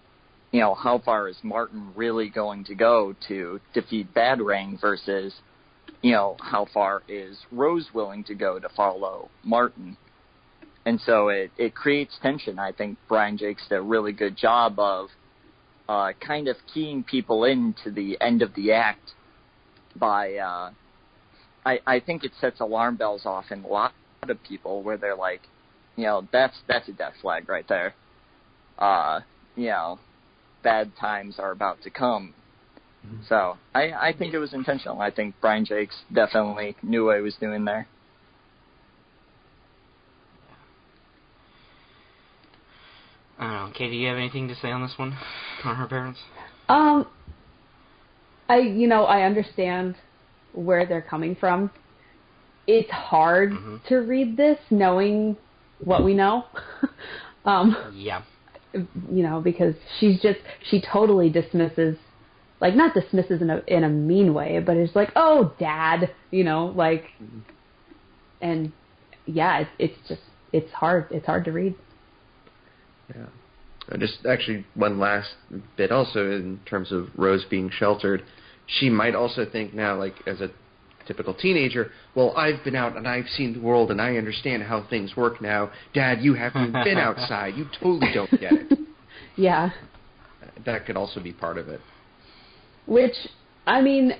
how far is Martin really going to go to defeat Badrang versus, how far is Rose willing to go to follow Martin? And so it creates tension. I think Brian Jakes did a really good job of kind of keying people into the end of the act by, I think it sets alarm bells off in a lot of people where they're like, that's a death flag right there. Bad times are about to come. Mm-hmm. So I think it was intentional. I think Brian Jakes definitely knew what he was doing there. I don't know. Katie, do you have anything to say on this one, on her parents? I understand where they're coming from. It's hard to read this knowing what we know. Yeah. Because she totally dismisses, not dismisses in a mean way, but it's like, oh, Dad, and yeah, it's hard. It's hard to read. Yeah. Just actually one last bit also in terms of Rose being sheltered. She might also think now, as a typical teenager, well, I've been out and I've seen the world and I understand how things work now. Dad, you haven't been outside. You totally don't get it. Yeah. That could also be part of it. Which, in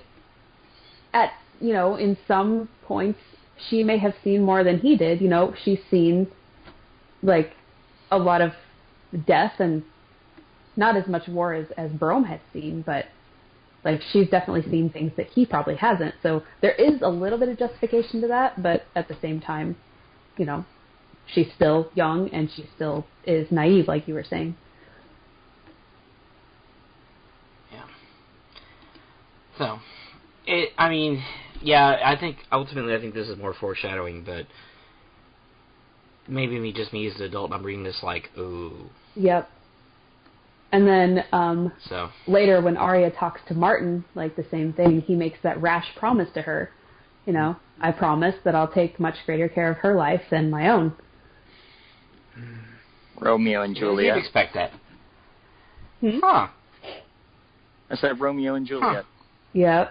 some points, she may have seen more than he did. She's seen, a lot of death and not as much war as Brome had seen, but, Like, she's definitely seen things that he probably hasn't. So there is a little bit of justification to that, but at the same time, you know, she's still young and she still is naive, like you were saying. Yeah. So, I think ultimately this is more foreshadowing, but maybe me as an adult, I'm reading this like, ooh. Yep. And then so later when Arya talks to Martin, like the same thing, he makes that rash promise to her. You know, I promise that I'll take much greater care of her life than my own. Romeo and Juliet. You'd expect that. Hmm? Huh. I said Romeo and Juliet. Huh. Yeah,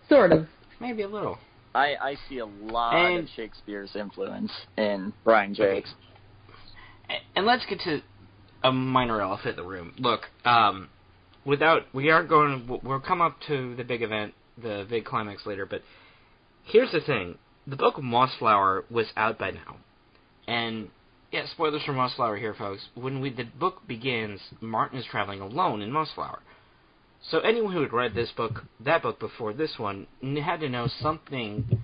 sort of. Maybe a little. I see a lot of Shakespeare's influence in Brian Jakes. And let's get to a minor elephant in the room. Look, we'll come up to the big event, the big climax later, but here's the thing. The Book of Mossflower was out by now. And, yeah, spoilers for Mossflower here, folks. When the book begins, Martin is traveling alone in Mossflower. So anyone who had read that book before this one, had to know something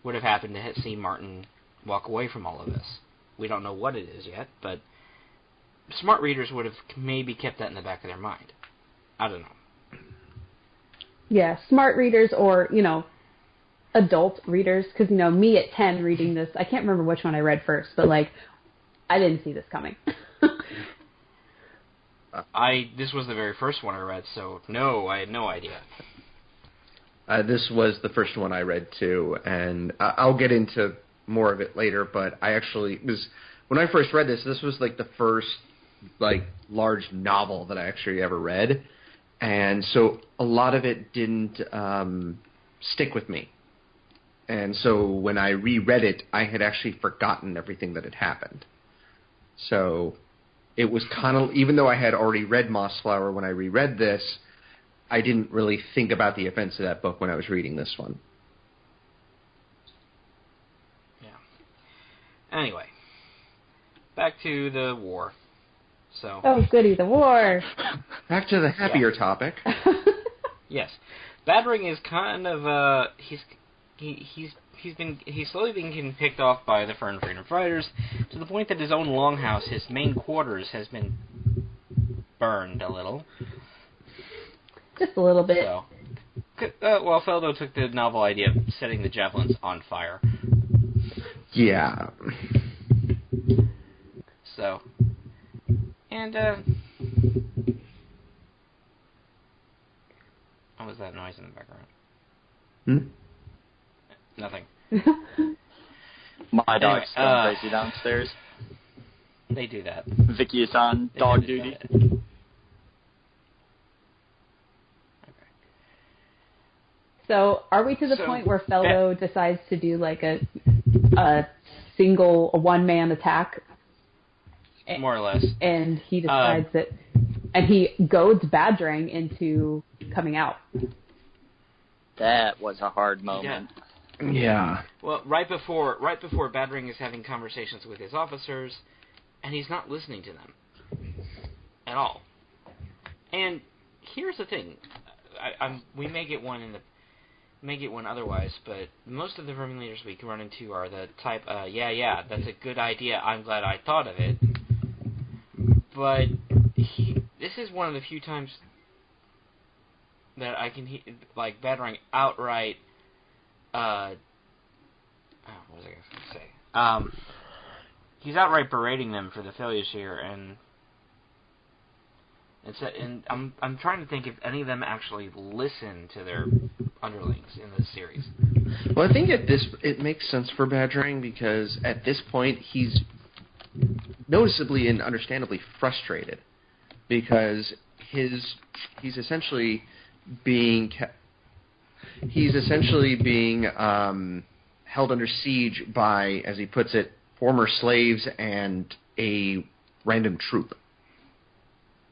would have happened to see Martin walk away from all of this. We don't know what it is yet, but smart readers would have maybe kept that in the back of their mind. I don't know. Yeah, smart readers or, you know, adult readers, because, you know, me at 10 reading this, I can't remember which one I read first, but, like, I didn't see this coming. This was the very first one I read, so no, I had no idea. This was the first one I read too, and I'll get into more of it later. But I actually when I first read this was like the first like large novel that I actually ever read, and so a lot of it didn't stick with me. And so when I reread it, I had actually forgotten everything that had happened. So it was kind of, even though I had already read Mossflower when I reread this, I didn't really think about the events of that book when I was reading this one. Yeah. Anyway, back to the war. So. Oh, goody, the war. Back to the happier topic. Yes, Badrang is kind of he's slowly being getting picked off by the Fern Freedom Fighters to the point that his own longhouse, his main quarters, has been burned a little. Just a little bit. So, Feldo took the novel idea of setting the javelins on fire. Yeah. So, and what was that noise in the background? Nothing. My dog's going crazy downstairs. They do that. Vicky is on dog duty. Okay. So, are we to the point where Feldo decides to do like a one-man attack? More or less. And he decides that, and he goads Badrang into coming out. That was a hard moment. Yeah. Well, right before Badrang is having conversations with his officers, and he's not listening to them at all. And here's the thing: we may get one otherwise, but most of the Vermin leaders we can run into are the type, yeah, that's a good idea. I'm glad I thought of it. But this is one of the few times that I can like Badrang outright. What was I going to say? He's outright berating them for the failures here, and I'm trying to think if any of them actually listen to their underlings in this series. Well, I think it makes sense for Badrang because at this point he's noticeably and understandably frustrated because he's essentially being held under siege by, as he puts it, former slaves and a random troop,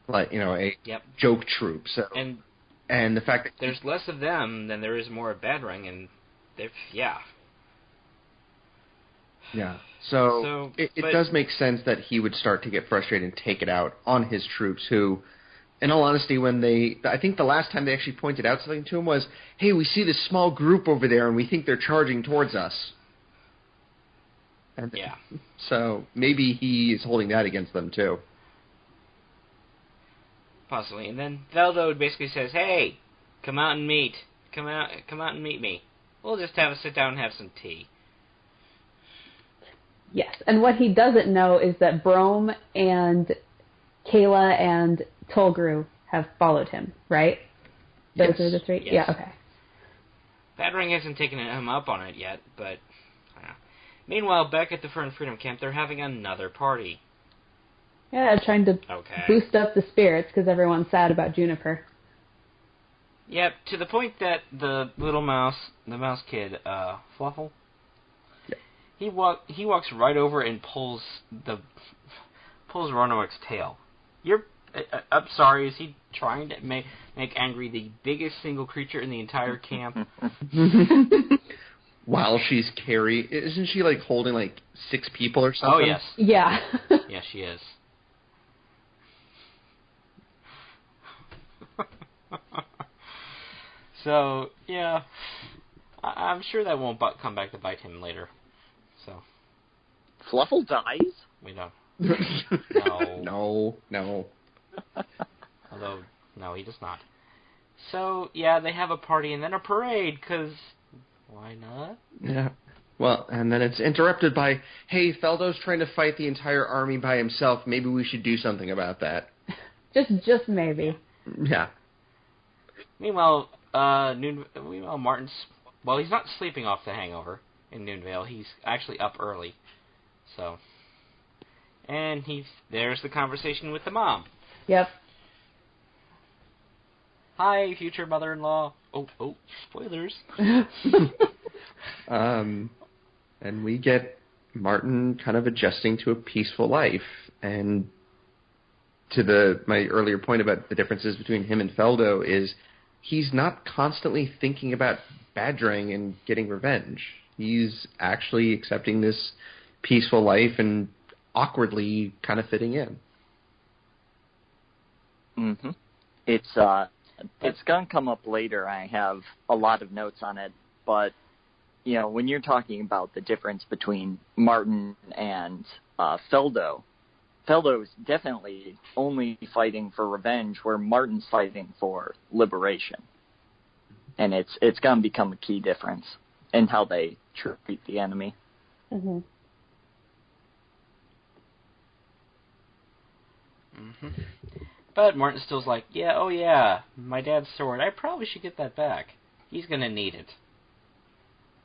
like a joke troop. So and the fact that there's less of them than there is more of Badrang, and yeah. So it does make sense that he would start to get frustrated and take it out on his troops, who in all honesty, I think the last time they actually pointed out something to him was, hey, we see this small group over there and we think they're charging towards us. And yeah. So maybe he is holding that against them too. Possibly. And then Feldo basically says, hey, come out and meet. Come out and meet me. We'll just have a sit down and have some tea. Yes, and what he doesn't know is that Brome and Kayla and Tolgru have followed him, right? Those are the three? Yes. Yeah, okay. Badrang hasn't taken him up on it yet, but... Meanwhile, back at the Fern Freedom Camp, they're having another party. Yeah, trying to boost up the spirits because everyone's sad about Juniper. Yep, to the point that the little mouse, the mouse kid, Fluffle, he walks right over and pulls Roanoke's tail. I'm sorry, is he trying to make angry the biggest single creature in the entire camp? While she's isn't she like holding like 6 people or something? Oh yes. Yeah. Yeah, she is. So yeah, I'm sure that won't come back to bite him later. So. Fluffle dies? We don't. No. Although, no, he does not. So, yeah, they have a party and then a parade, because why not? Yeah. Well, and then it's interrupted by, hey, Feldo's trying to fight the entire army by himself. Maybe we should do something about that. Just maybe. Yeah. Meanwhile, Martin's... Well, he's not sleeping off the hangover in Noonvale. He's actually up early. So... And there's the conversation with the mom. Yep. Hi, future mother-in-law. Oh, spoilers. And we get Martin kind of adjusting to a peaceful life. And to my earlier point about the differences between him and Feldo is he's not constantly thinking about Badrang and getting revenge. He's actually accepting this peaceful life and awkwardly kind of fitting in. Mm-hmm. It's going to come up later. I have a lot of notes on it, but when you're talking about the difference between Martin and Feldo's definitely only fighting for revenge, where Martin's fighting for liberation, and it's going to become a key difference in how they treat the enemy. Mm-hmm. Mm-hmm. But Martin still's like, yeah, my dad's sword. I probably should get that back. He's going to need it.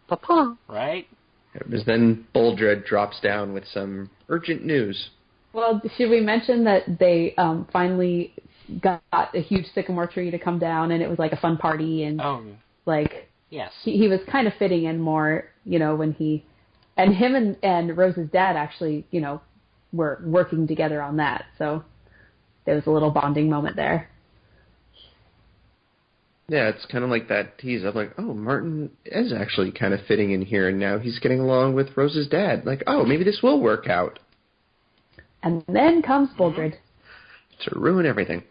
Papa. Right? Because then Boldred drops down with some urgent news. Well, should we mention that they finally got a huge sycamore tree to come down, and it was like a fun party, and yes, he was kind of fitting in more, when and him and Rose's dad actually, were working together on that, so there was a little bonding moment there. Yeah, it's kind of like that tease of like, oh, Martin is actually kind of fitting in here, and now he's getting along with Rose's dad. Like, oh, maybe this will work out. And then comes Boldred. To ruin everything.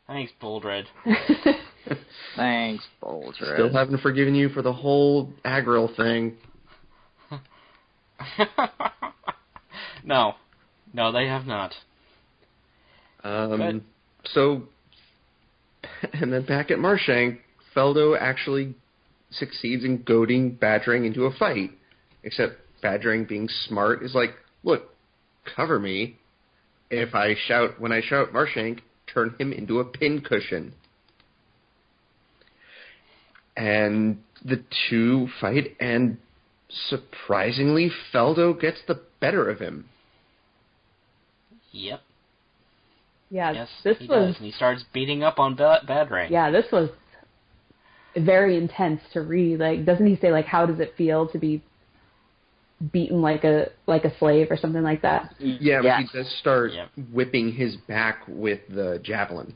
Thanks, Boldred. Thanks, Boldred. Still haven't forgiven you for the whole Agril thing. No, they have not. So, and then back at Marshank, Feldo actually succeeds in goading Badrang into a fight. Except Badrang, being smart, is like, look, cover me. When I shout Marshank, turn him into a pincushion. And the two fight, and surprisingly, Feldo gets the better of him. Yep. Yeah, yes, this he was... does, and he starts beating up on Badrang. Yeah, this was very intense to read. Like, doesn't he say, like, how does it feel to be beaten like a slave or something like that? Yeah, but he does start whipping his back with the javelin.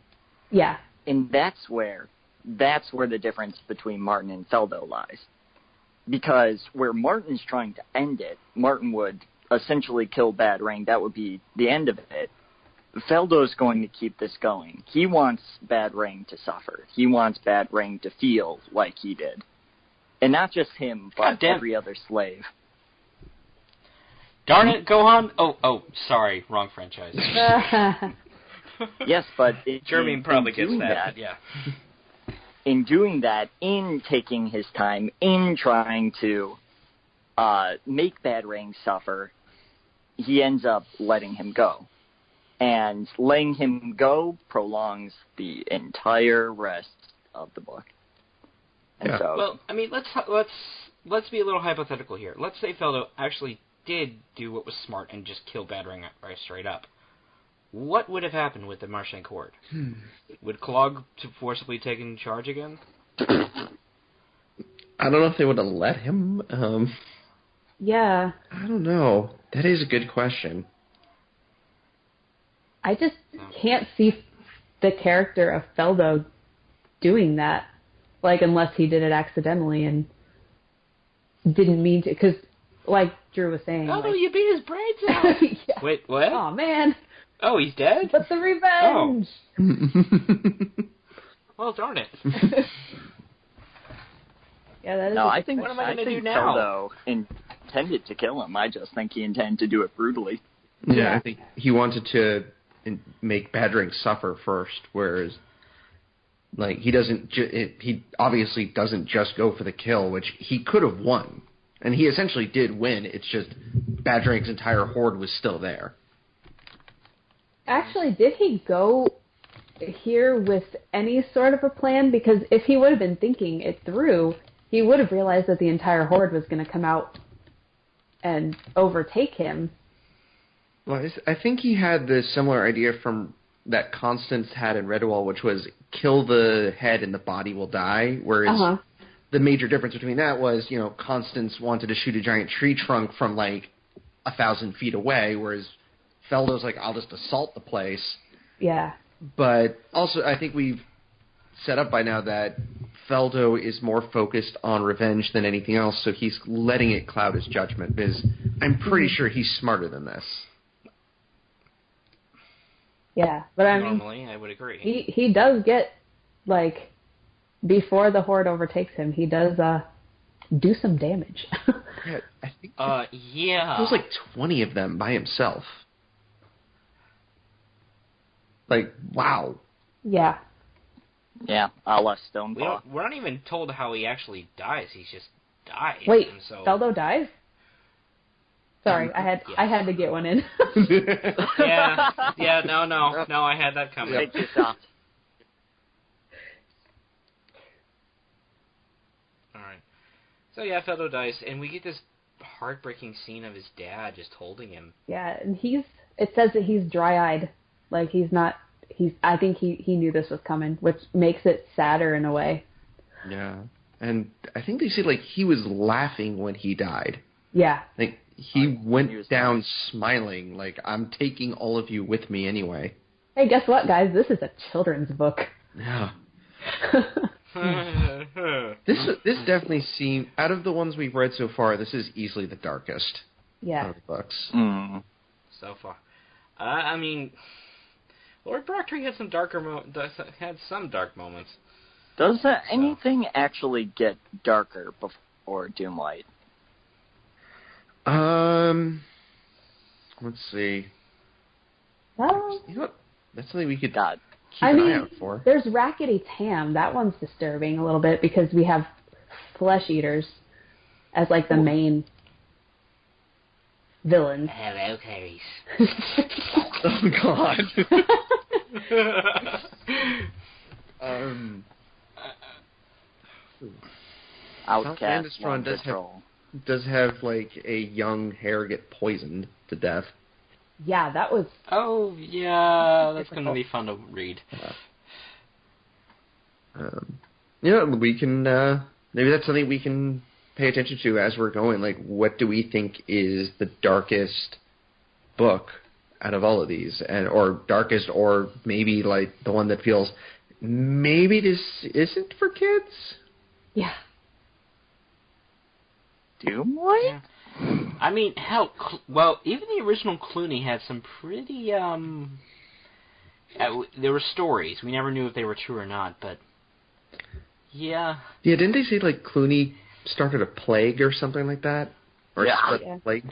Yeah. And that's where the difference between Martin and Feldo lies. Because where Martin's trying to end it, Martin would essentially kill Badrang. That would be the end of it. Feldo's going to keep this going. He wants Badrang to suffer. He wants Badrang to feel like he did. And not just him, but every other slave. Darn it, Gohan! Oh, sorry, wrong franchise. Yes, but Jeremy probably gets that. Yeah. In doing that, in taking his time, in trying to make Badrang suffer, he ends up letting him go. And letting him go prolongs the entire rest of the book. And Yeah. so, Well, I mean, let's be a little hypothetical here. Let's say Feldo actually did do what was smart and just kill Badrang right straight up. What would have happened with the Marshank Horde? Would Clogg forcibly taken charge again? I don't know if they would have let him. Yeah. I don't know. That is a good question. I just can't see the character of Feldo doing that. Like, unless he did it accidentally and didn't mean to. Because, like Drew was saying... Oh, like, you beat his brains out! yeah. Wait, what? Oh, man. Oh, he's dead? But the revenge! Well, darn it. Yeah, that is no, I think what am I gonna do now? Feldo intended to kill him. I just think he intended to do it brutally. Yeah, I think he wanted to make Badrang suffer first, whereas, like, he doesn't. He obviously doesn't just go for the kill, which he could have won, and he essentially did win. It's just Badrang's entire horde was still there. Actually, did he go here with any sort of a plan? Because if he would have been thinking it through, he would have realized that the entire horde was going to come out and overtake him. Well, I think he had the similar idea from that Constance had in Redwall, which was kill the head and the body will die, whereas the major difference between that was, Constance wanted to shoot a giant tree trunk from, 1,000 feet away, whereas Feldo's like, I'll just assault the place. Yeah. But also, I think we've set up by now that Feldo is more focused on revenge than anything else, so he's letting it cloud his judgment, because I'm pretty sure he's smarter than this. Yeah, but I Normally, I would agree. He does get, before the horde overtakes him, he does do some damage. Yeah, I think yeah. there's 20 of them by himself. Wow. Yeah. Yeah, a la Stonepaw. We're not even told how he actually dies. He just dies. Wait, and so... Feldo dies? Sorry, I had to get one in. Yeah, no, I had that coming. Take your shot. Alright. So yeah, Feldo dies, and we get this heartbreaking scene of his dad just holding him. Yeah, and it says that he's dry-eyed. I think he knew this was coming, which makes it sadder in a way. Yeah. And I think they said, he was laughing when he died. Yeah. He went down smiling, I'm taking all of you with me anyway. Hey, guess what, guys? This is a children's book. Yeah. This definitely seemed, out of the ones we've read so far, this is easily the darkest of the books. Mm. So far. I mean, Lord Proctor had some dark moments. Does anything actually get darker before Doomlight? Let's see. Well, You know what? That's something we could keep I an mean, eye out for. there's Rackety Tam. That one's disturbing a little bit because we have flesh eaters as the main villains. Hello, Clarice. Oh God. Outcast, One does have a young hare get poisoned to death. Yeah, that was... Oh, yeah, that's going to be fun to read. We can, maybe that's something we can pay attention to as we're going. What do we think is the darkest book out of all of these? Or darkest, or maybe, the one that feels, maybe this isn't for kids? Yeah. Doomlight? Yeah. I mean, hell, even the original Clooney had some pretty there were stories. We never knew if they were true or not, but yeah. Yeah, didn't they say like Clooney started a plague or something like that? Or spread a plague?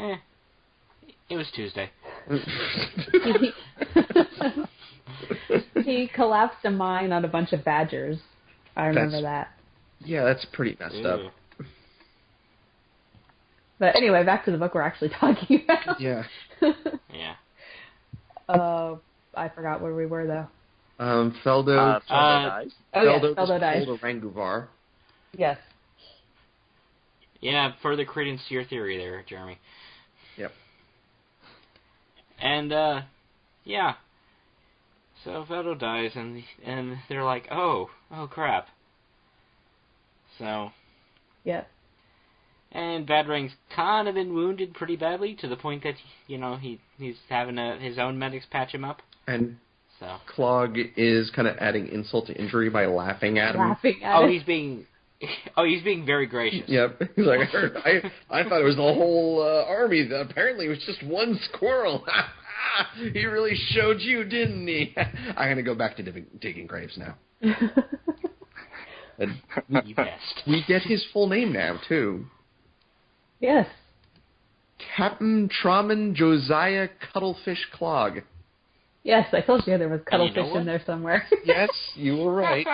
It was Tuesday. He collapsed a mine on a bunch of badgers. I remember that. Yeah, that's pretty messed up. But anyway, back to the book we're actually talking about. Yeah. Yeah. I forgot where we were, though. Feldo dies. Feldo dies. Told Ranguvar. Yes. Yeah, further credence to your theory there, Jeremy. Yep. And, yeah. So Feldo dies, and they're like, oh crap. So. Yeah. And Badrang's kind of been wounded pretty badly to the point that, he's having his own medics patch him up. And so Clogg is kind of adding insult to injury by laughing at him. He's being very gracious. Yep. He's like, I thought it was the whole army. Apparently it was just one squirrel. He really showed you, didn't he? I'm going to go back to digging graves now. You best. We get his full name now, too. Yes. Captain Trauman Josiah Cuttlefish Clogg. Yes, I told you there was cuttlefish in there somewhere. Yes, you were right.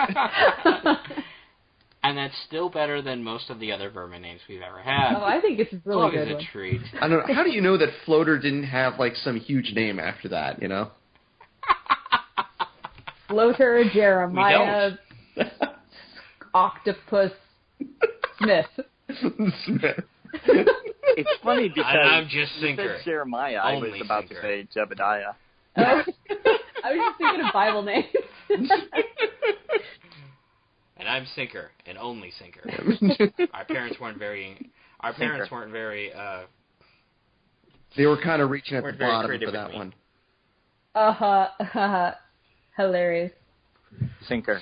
And that's still better than most of the other vermin names we've ever had. Oh, I think it's really good. Clogg is a treat. I don't know. How do you know that Floater didn't have like some huge name after that? Floater, Jeremiah, Octopus, Smith. It's funny because I'm just you Sinker. said Jeremiah. I was about to say Jebediah. Oh, I was just thinking of Bible names. And I'm Sinker, and only Sinker. Our parents weren't very. They were kind of reaching at the bottom for that one. Hilarious. Sinker.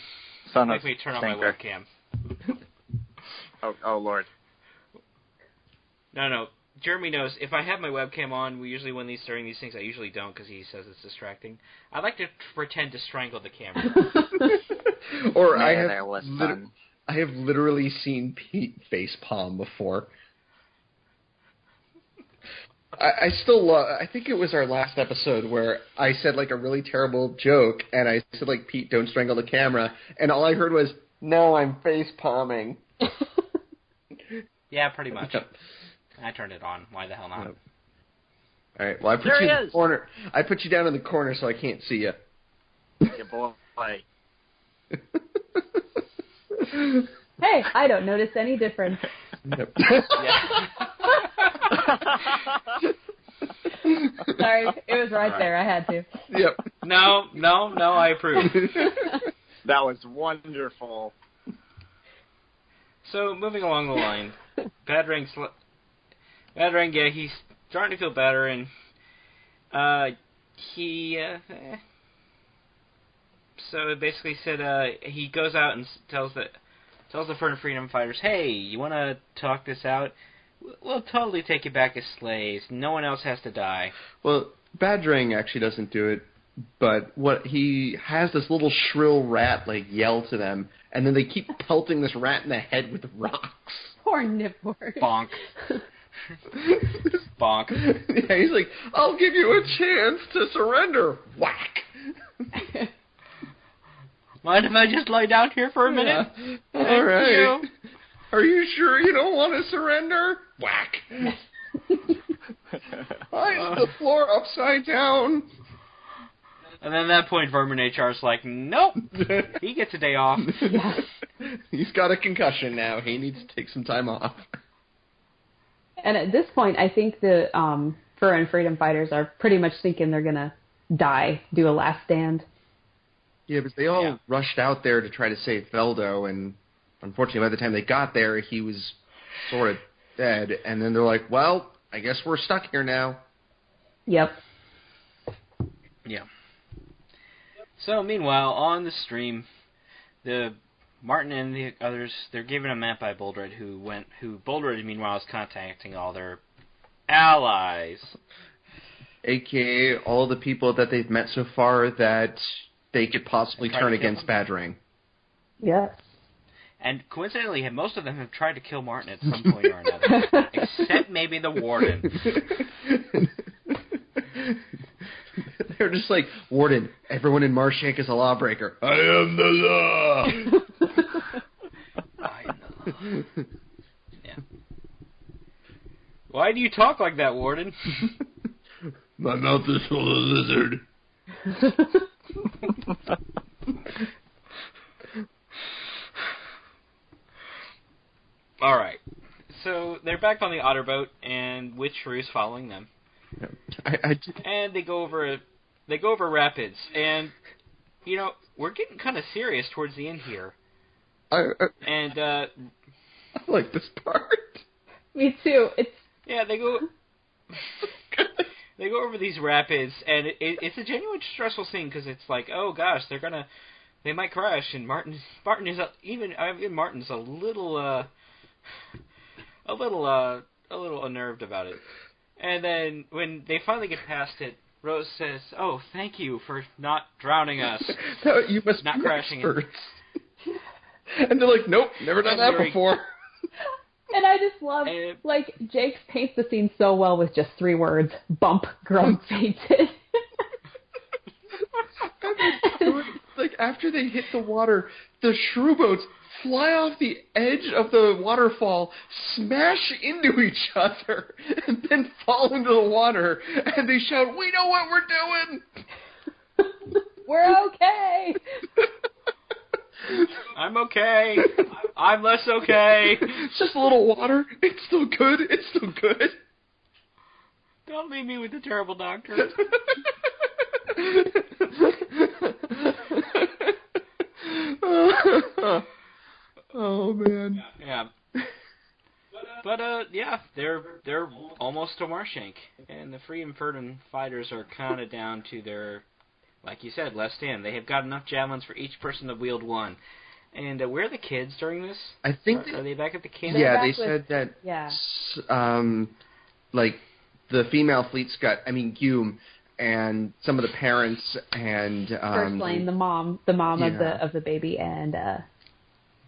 Son of Make me turn on Sinker. my webcam. Oh Lord. No. Jeremy knows if I have my webcam on, when he's starting these things, I usually don't because he says it's distracting. I like to pretend to strangle the camera. Or I have literally seen Pete facepalm before. I still love. I think it was our last episode where I said like a really terrible joke, and I said like, "Pete, don't strangle the camera," and all I heard was, "No, I'm facepalming." Yeah, pretty much. I turned it on. Why the hell not? Yep. All right. Well, I put you in the corner. I put you down in the corner so I can't see you. Yeah, boy. Hey, I don't notice any difference. Yep. Sorry, it was right there. I had to. Yep. No, I approve. That was wonderful. So, moving along the line, Badrang, yeah, he's starting to feel better, and so it basically said he goes out and tells the Freedom Fighters, hey, you want to talk this out? We'll totally take you back as slaves. No one else has to die. Well, Badrang actually doesn't do it, but he has this little shrill rat like yell to them, and then they keep pelting this rat in the head with rocks. Poor Nipwort. Bonk. Bonk. Yeah, he's like, I'll give you a chance to surrender. Whack. Mind if I just lie down here for a minute? Yeah. All right. Are you sure you don't want to surrender? Whack. Eyes the floor upside down. And then at that point, Vermin HR is like, nope, he gets a day off. Yeah. He's got a concussion now. He needs to take some time off. And at this point, I think the Fur and Freedom Fighters are pretty much thinking they're going to die, do a last stand. Yeah, but they all rushed out there to try to save Feldo, and unfortunately, by the time they got there, he was sort of dead. And then they're like, well, I guess we're stuck here now. Yep. Yeah. So, meanwhile, on the stream, Martin and the others, they're given a map by Boldred, who Boldred, meanwhile, is contacting all their allies. AKA all the people that they've met so far that they could possibly turn against Badrang. Yes. And coincidentally, most of them have tried to kill Martin at some point or another, except maybe the Warden. They're just like, Warden, everyone in Marshank is a lawbreaker. I am the law! I am the law. Yeah. Why do you talk like that, Warden? My mouth is full of lizard. All right. So they're back on the otter boat, and Witch Shrew's following them. And they go over rapids, and we're getting kind of serious towards the end here. I like this part. Me too. They go over these rapids, and it's a genuine stressful scene because it's like, oh gosh, they might crash, and Martin's a little unnerved about it. And then when they finally get past it, Rose says, "Oh, thank you for not drowning us." No, you must not be crashing experts. And they're like, "Nope, never done that before." And I just love, Jake paints the scene so well with just 3 words: bump, Grumm fainted. Like, after they hit the water, the shrew boats fly off the edge of the waterfall, smash into each other, and then fall into the water, and they shout, "We know what we're doing!" We're okay! I'm okay. I'm less okay. It's just a little water. It's still good. It's still good. Don't leave me with the terrible doctor. Oh man. Yeah. But they're almost to Marshank, and the Free and Ferdinand fighters are kind of down to their, like you said, left stand. They have got enough javelins for each person to wield one. And where are the kids during this? I think are they back at the camp? Yeah, they said that. Yeah. Like the female fleet's got, Gume, and some of the parents and First Lane, the mom of the baby, and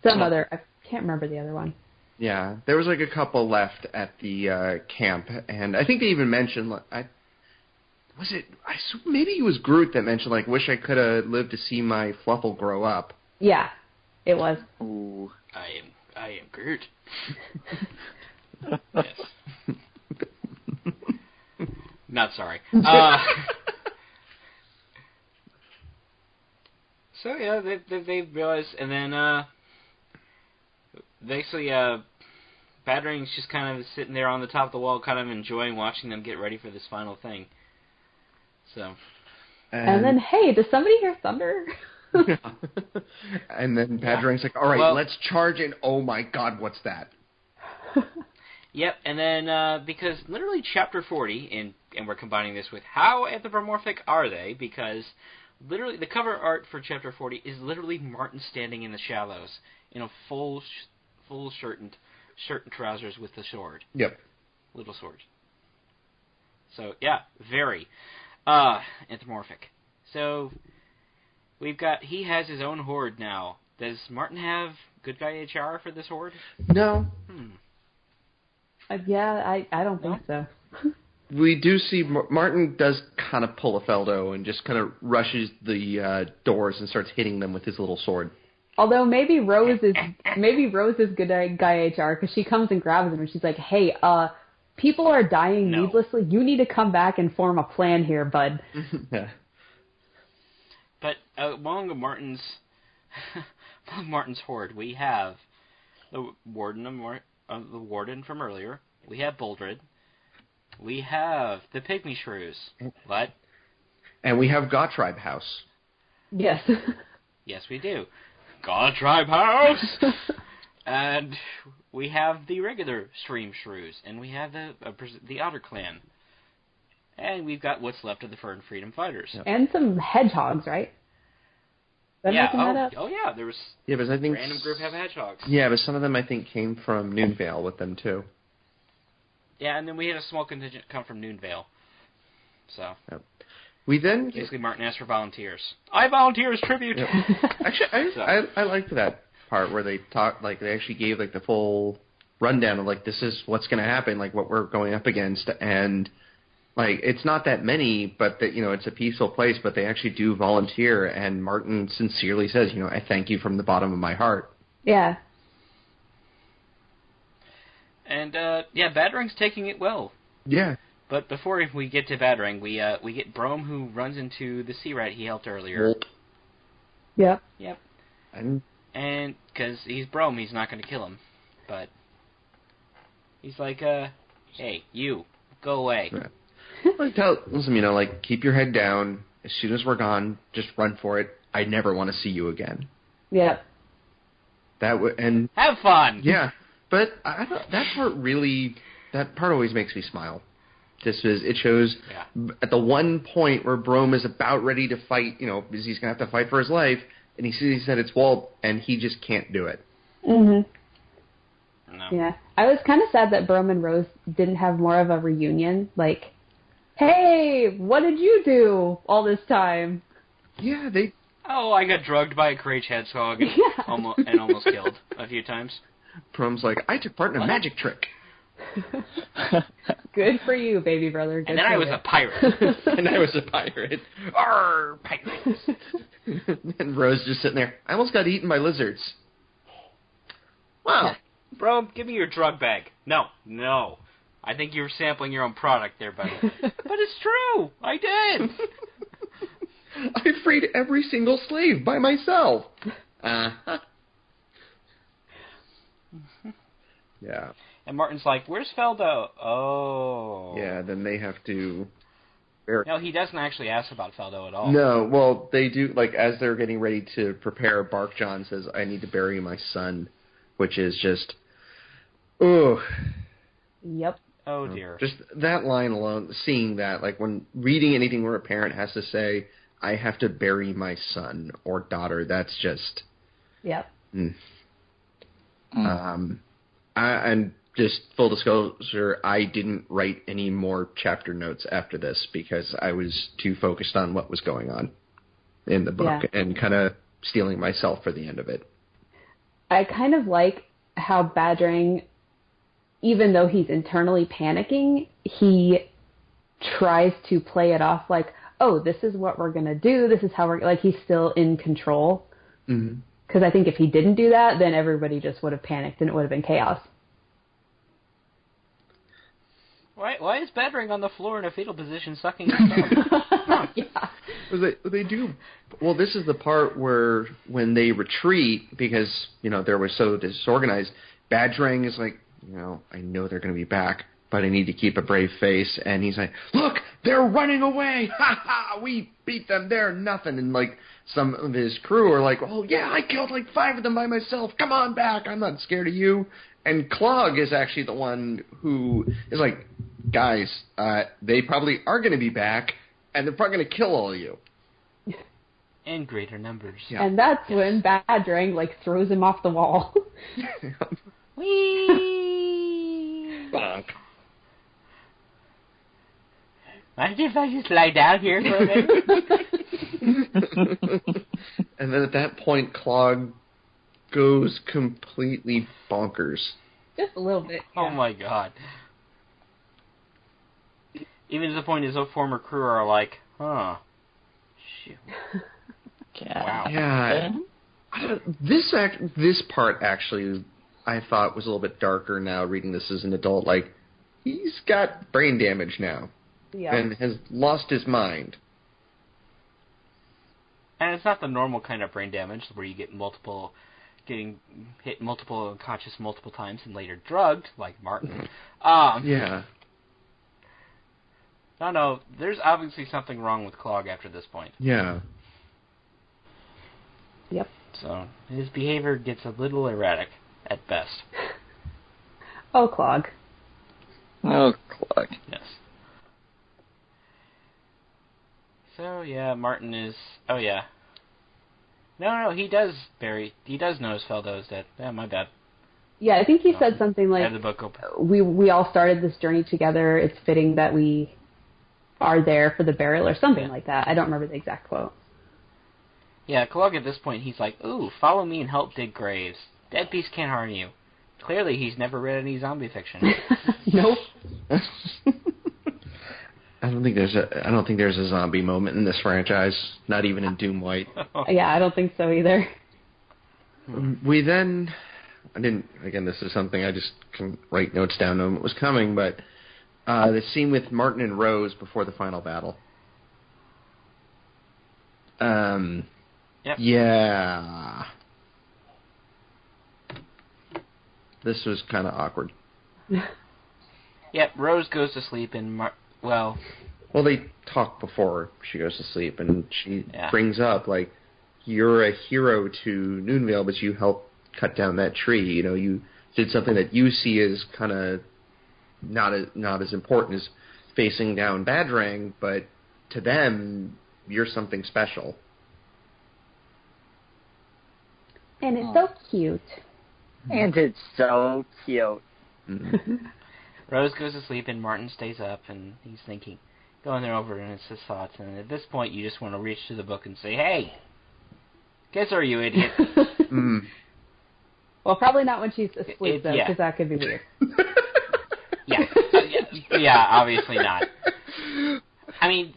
some other. I can't remember the other one. Yeah, there was like a couple left at the camp, and I think they even mentioned. Maybe it was Groot that mentioned, like, wish I could have lived to see my Fluffle grow up. Yeah, it was. Ooh, I am Groot. Yes. Not sorry. So yeah, they realized, and then Badrang's just kind of sitting there on the top of the wall, kind of enjoying watching them get ready for this final thing. So. And then, hey, does somebody hear thunder? And then Badrang's like, all right, let's charge in. Oh my God, what's that? Yep, and then because literally Chapter 40, and we're combining this with how anthropomorphic are they? Because literally the cover art for Chapter 40 is literally Martin standing in the shallows in a full shirt and trousers with the sword. Yep. Little sword. So yeah, very anthropomorphic. So he has his own horde now. Does Martin have good guy HR for this horde? No. Yeah, I don't think so. We do see Martin does kind of pull a Feldo and just kind of rushes the doors and starts hitting them with his little sword. Although maybe Rose is good guy HR because she comes and grabs him and she's like, "Hey, people are dying needlessly. You need to come back and form a plan here, bud." Yeah. But among Martin's horde, we have the warden from earlier. We have Boldred. We have the Pygmy Shrews. What? And we have Gotttribe House. Yes. Yes, we do. Gotttribe House! And we have the regular Stream Shrews. And we have the Otter Clan. And we've got what's left of the Fur and Freedom Fighters. Yep. And some hedgehogs, right? Oh yeah, there was. Yeah, but I think random group have hedgehogs. Yeah, but some of them I think came from Noonvale with them too. Yeah, and then we had a small contingent come from Noonvale. So. Yep. We then basically Martin asked for volunteers. I volunteer as tribute. Yep. Actually, I liked that part where they talked, like they actually gave like the full rundown of like this is what's going to happen, like what we're going up against, and like it's not that many, but that it's a peaceful place, but they actually do volunteer, and Martin sincerely says, I thank you from the bottom of my heart. Yeah. And Badrang's taking it well. Yeah. But before we get to Badrang, we get Grumm, who runs into the sea rat he helped earlier. Yep. Yep. And because he's Grumm, he's not going to kill him. But he's like, hey, you, go away. Right. Like, tells him, like, keep your head down. As soon as we're gone, just run for it. I never want to see you again. Yep. And have fun. Yeah, but that part always makes me smile. It shows at the one point where Grumm is about ready to fight, because he's going to have to fight for his life, and he sees that it's Walt, and he just can't do it. Mm-hmm. No. Yeah. I was kind of sad that Grumm and Rose didn't have more of a reunion. Like, hey, what did you do all this time? Yeah, Oh, I got drugged by a Crage hedgehog and almost killed a few times. Grumm's like, I took part in a magic trick. Good for you, baby brother. Good and then I was a pirate. Arr, pirates. And Rose just sitting there. I almost got eaten by lizards. Wow. Bro, give me your drug bag. No. I think you're sampling your own product there, buddy. But it's true. I did. I freed every single slave by myself. Yeah. And Martin's like, where's Feldo? Oh. Yeah, then they have to... No, he doesn't actually ask about Feldo at all. No, well, they do, like, as they're getting ready to prepare, Bark John says, I need to bury my son, which is just... Ugh. Yep. Oh, dear. Just that line alone, seeing that, like, when reading anything where a parent has to say, I have to bury my son or daughter, that's just... Yep. And just full disclosure, I didn't write any more chapter notes after this because I was too focused on what was going on in the book and kind of stealing myself for the end of it. I kind of like how Badrang, even though he's internally panicking, he tries to play it off like, oh, this is what we're going to do. This is how like, he's still in control. Mm-hmm. Because I think if he didn't do that, then everybody just would have panicked and it would have been chaos. Why is Badrang on the floor in a fetal position sucking his thumb? Yeah. They do. Well, this is the part where when they retreat, because, they were so disorganized, Badrang is like, I know they're going to be back, but I need to keep a brave face. And he's like, look, they're running away. Ha ha, we beat them. They're nothing. And like some of his crew are like, oh yeah, I killed like 5 of them by myself. Come on back. I'm not scared of you. And Clogg is actually the one who is like, guys, they probably are going to be back, and they're probably going to kill all of you. In greater numbers. Yeah. And that's when Badrang like throws him off the wall. Whee! Bonk. Mind if I just lie down here for a minute? And then at that point, Clogg goes completely bonkers. Just a little bit. Yeah. Oh my god. Even to the point his former crew are like, huh. Shoot. Wow. Yeah. This part actually I thought was a little bit darker now reading this as an adult. Like, he's got brain damage now. Yeah. And has lost his mind. And it's not the normal kind of brain damage where you get getting hit unconscious multiple times and later drugged, like Martin. Yeah. No, there's obviously something wrong with Clogg after this point. Yeah. Yep. So his behavior gets a little erratic at best. Oh, Clogg. Oh, Clogg. Yes. So, yeah, Martin is... Oh, yeah. No, he does notice Feldo is dead. Yeah, my bad. Yeah, I think he said something like, I have the book open. We all started this journey together. It's fitting that we are there for the burial or something like that. I don't remember the exact quote. Yeah, Clogg at this point, he's like, ooh, follow me and help dig graves. Dead beasts can't harm you. Clearly, he's never read any zombie fiction. Nope. I don't think there's a zombie moment in this franchise, not even in Doom White. Yeah, I don't think so either. We then, again, this is something I just can write notes down knowing what was coming, but the scene with Martin and Rose before the final battle. Yep. Yeah. This was kind of awkward. Yep, Rose goes to sleep and, well, they talk before she goes to sleep, and she brings up, like, you're a hero to Noonvale, but you helped cut down that tree. You know, you did something that you see as kind of not as important as facing down Badrang, but to them, you're something special. And it's so cute. And it's so cute. Rose goes to sleep and Martin stays up and he's thinking, going over and it's his thoughts. And at this point, you just want to reach to the book and say, "Hey, kiss her, you idiot." Well, probably not when she's asleep, though, because that could be weird. Yeah, obviously not. I mean,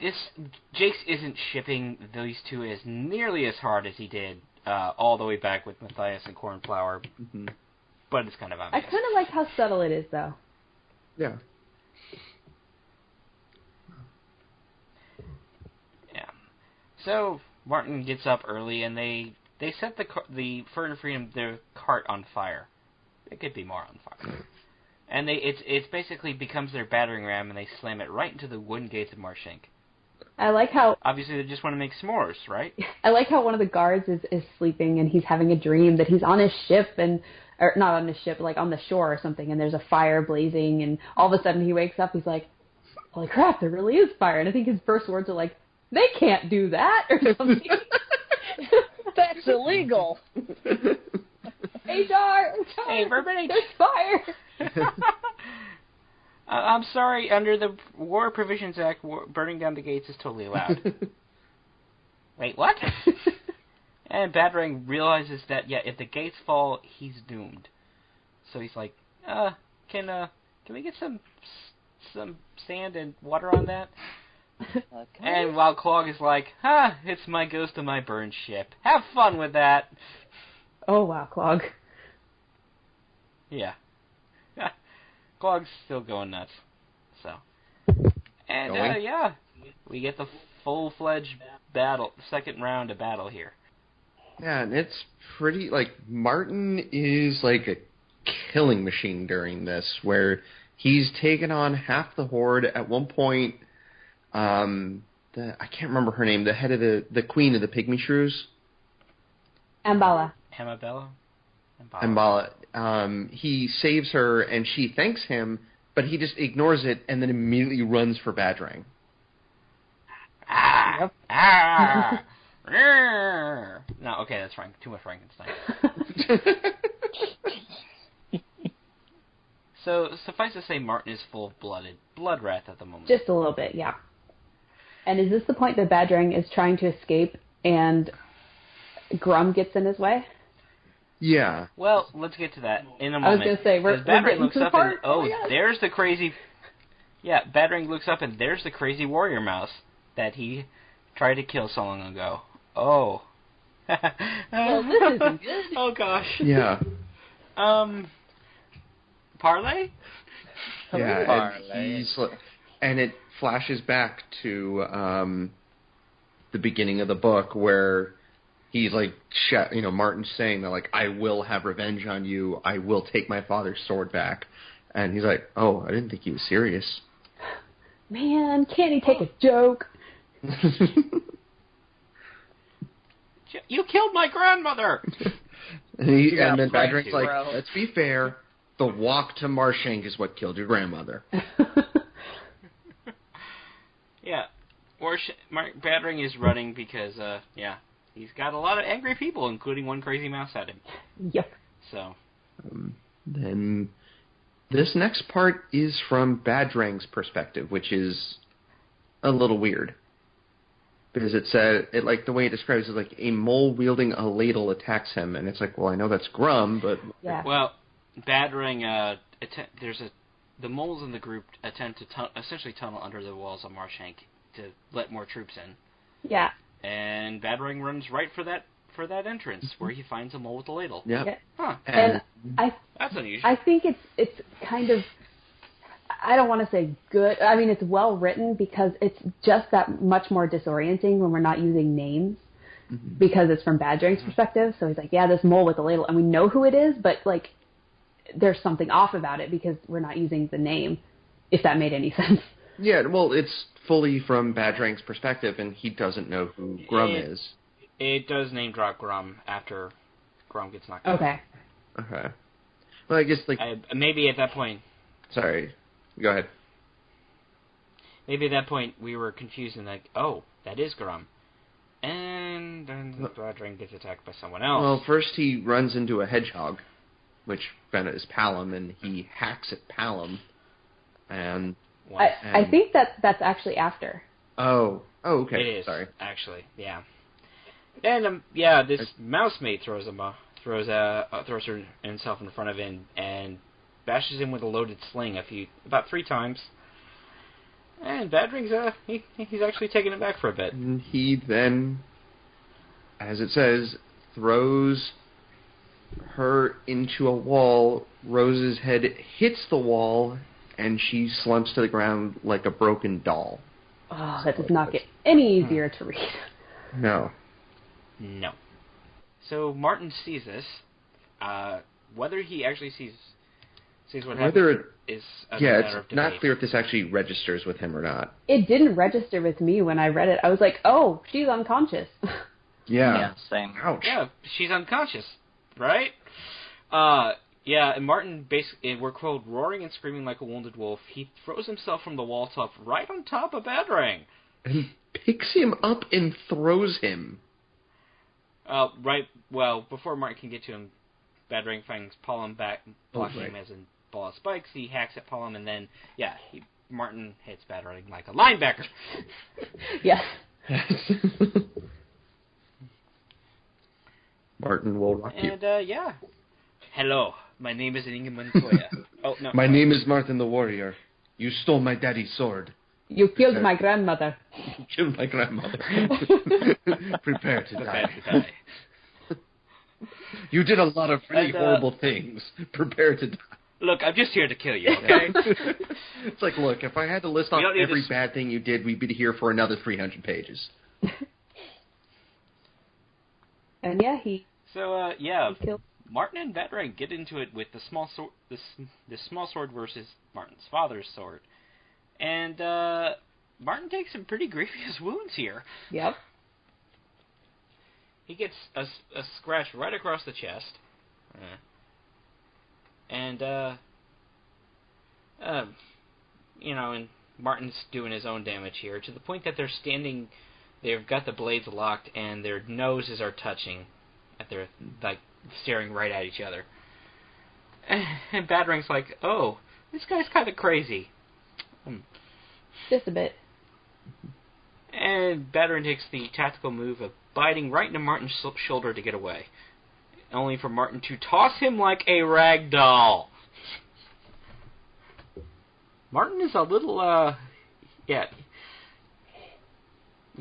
Jakes isn't shipping these two as nearly as hard as he did all the way back with Matthias and Cornflower, but it's kind of obvious. I kind of like how subtle it is, though. Yeah. Yeah. So Martin gets up early, and they set the Fern of Freedom, their cart on fire. It could be more on fire. And it's basically becomes their battering ram, and they slam it right into the wooden gates of Marshank. I like how... Obviously, they just want to make s'mores, right? I like how one of the guards is sleeping, and he's having a dream that he's on his ship, or not on his ship, like on the shore or something, and there's a fire blazing, and all of a sudden he wakes up, he's like, holy crap, there really is fire. And I think his first words are like, they can't do that, or something. That's illegal. HR, hey, everybody, there's fire. I'm sorry, under the War Provisions Act, burning down the gates is totally allowed. Wait, what? And Badrang realizes that, if the gates fall, he's doomed. So he's like, can we get some sand and water on that? And while Clogg is like, it's my ghost of my burned ship. Have fun with that. Oh, wow, Clogg. Yeah. Clogg's still going nuts. So. And, we get the full-fledged battle, second round of battle here. Yeah, and it's pretty, Martin is like a killing machine during this, where he's taken on half the horde. At one point, I can't remember her name, the head of the queen of the pygmy shrews. Ambala. He saves her, and she thanks him, but he just ignores it and then immediately runs for Badrang. No, okay, that's Frank. Too much Frankenstein. So, suffice to say, Martin is full of blood wrath at the moment. Just a little bit, yeah. And is this the point that Badrang is trying to escape and Grumm gets in his way? Yeah. Well, let's get to that in a moment. I was going to say, we're Badrang looks to the up part. and, there's the crazy... Yeah, Badrang looks up and there's the crazy warrior mouse that he tried to kill so long ago. Oh. Well, this isn't good. Oh, gosh. Yeah. Parlay? Yeah, Parlay. and it flashes back to the beginning of the book where he's like, Martin's saying that, like, I will have revenge on you. I will take my father's sword back. And he's like, oh, I didn't think he was serious. Man, can't he take a joke? You killed my grandmother! And then Badrang's like, let's be fair. The walk to Marshank is what killed your grandmother. Yeah. Badrang is running because, he's got a lot of angry people, including one crazy mouse at him. Yep. So. Then this next part is from Badrang's perspective, which is a little weird. Because it said, the way it describes it, like, a mole wielding a ladle attacks him, and it's like, well, I know that's Grumm, but... Yeah. Well, Badrang, the moles in the group attempt to essentially tunnel under the walls of Marshank to let more troops in. Yeah. And Badrang runs right for that entrance, where he finds a mole with a ladle. Yeah. Huh. And That's unusual. I think it's kind of, I don't want to say good. I mean, it's well written because it's just that much more disorienting when we're not using names because it's from Badrang's perspective. So he's like, yeah, this mole with a ladle, and we know who it is, but like, there's something off about it because we're not using the name. If that made any sense. Yeah, well, it's fully from Badrang's perspective, and he doesn't know who Grumm is. It does name drop Grumm after Grumm gets knocked out. Okay. Okay. Well, I guess, like... maybe at that point... Sorry. Go ahead. Maybe at that point we were confused and like, oh, that is Grumm. And then Badrang gets attacked by someone else. Well, first he runs into a hedgehog, which is Palom, and he hacks at Palom, and... I think that's actually after. Oh, okay. It is. Sorry. Actually, yeah. And this mousemate throws himself in front of him and bashes him with a loaded sling about 3 times. And Badrang's he's actually taking it back for a bit. And he then, as it says, throws her into a wall. Rose's head hits the wall, and she slumps to the ground like a broken doll. Oh, that does not get any easier to read. No. So Martin sees this. Whether he actually sees what happens is a matter of debate. It's not clear if this actually registers with him or not. It didn't register with me when I read it. I was like, oh, she's unconscious. Yeah. Same. Ouch. Yeah, she's unconscious, right? And Martin, basically, we're quote, roaring and screaming like a wounded wolf. He throws himself from the wall top right on top of Badrang. And picks him up and throws him. Before Martin can get to him, Badrang finds Palom back, blocking him as a ball of spikes. He hacks at Palom, and then, Martin hits Badrang like a linebacker. Yes. Martin will rock you. And, hello, my name is Inigo Montoya. Oh, no. My name is Martin the Warrior. You stole my daddy's sword. You killed my grandmother. You killed my grandmother. Prepare to die. You did a lot of really horrible things. Prepare to die. Look, I'm just here to kill you, okay? It's like, look, if I had to list off every bad thing you did, we'd be here for another 300 pages. And he killed. Martin and Badrang get into it with the small sword, the small sword versus Martin's father's sword, and Martin takes some pretty grievous wounds here. Yep. He gets a scratch right across the chest, and Martin's doing his own damage here to the point that they've got the blades locked and their noses are touching, they're like staring right at each other. And Badrang's like, oh, this guy's kind of crazy. Just a bit. And Badrang takes the tactical move of biting right into Martin's shoulder to get away, only for Martin to toss him like a rag doll. Martin is a little, You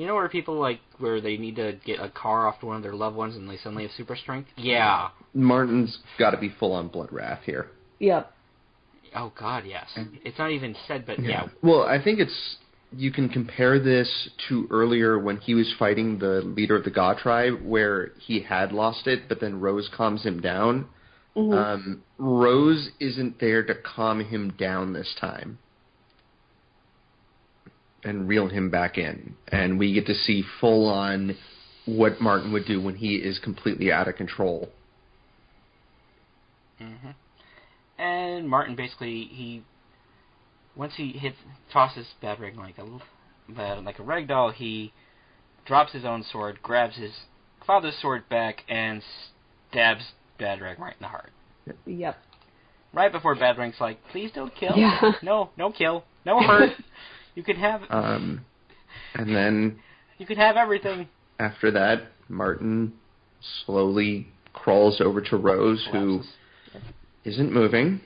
know where people, where they need to get a car off to one of their loved ones and they suddenly have super strength? Yeah. Martin's got to be full on blood wrath here. Yep. Oh, God, yes. It's not even said, but yeah. Well, I think you can compare this to earlier when he was fighting the leader of the Ga tribe, where he had lost it, but then Rose calms him down. Mm-hmm. Rose isn't there to calm him down this time and reel him back in. And we get to see full on what Martin would do when he is completely out of control. Mm-hmm. And Martin basically, once he tosses Badrang like a rag doll, he drops his own sword, grabs his father's sword back, and stabs Badrang right in the heart. Yep. Right before Badrang's like, please don't kill. Yeah. No kill. No hurt. You can have it. And then... You could have everything. After that, Martin slowly crawls over to Rose, who isn't moving.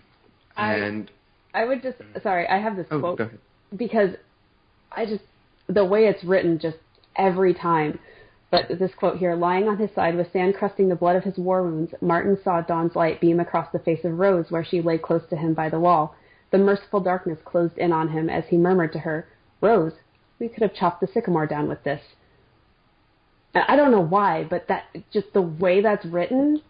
And... I would just... Sorry, I have this quote. Go ahead. Because the way it's written just every time... But this quote here, lying on his side with sand crusting the blood of his war wounds, Martin saw dawn's light beam across the face of Rose where she lay close to him by the wall. The merciful darkness closed in on him as he murmured to her, "Rose, we could have chopped the sycamore down with this." And I don't know why, but that just the way that's written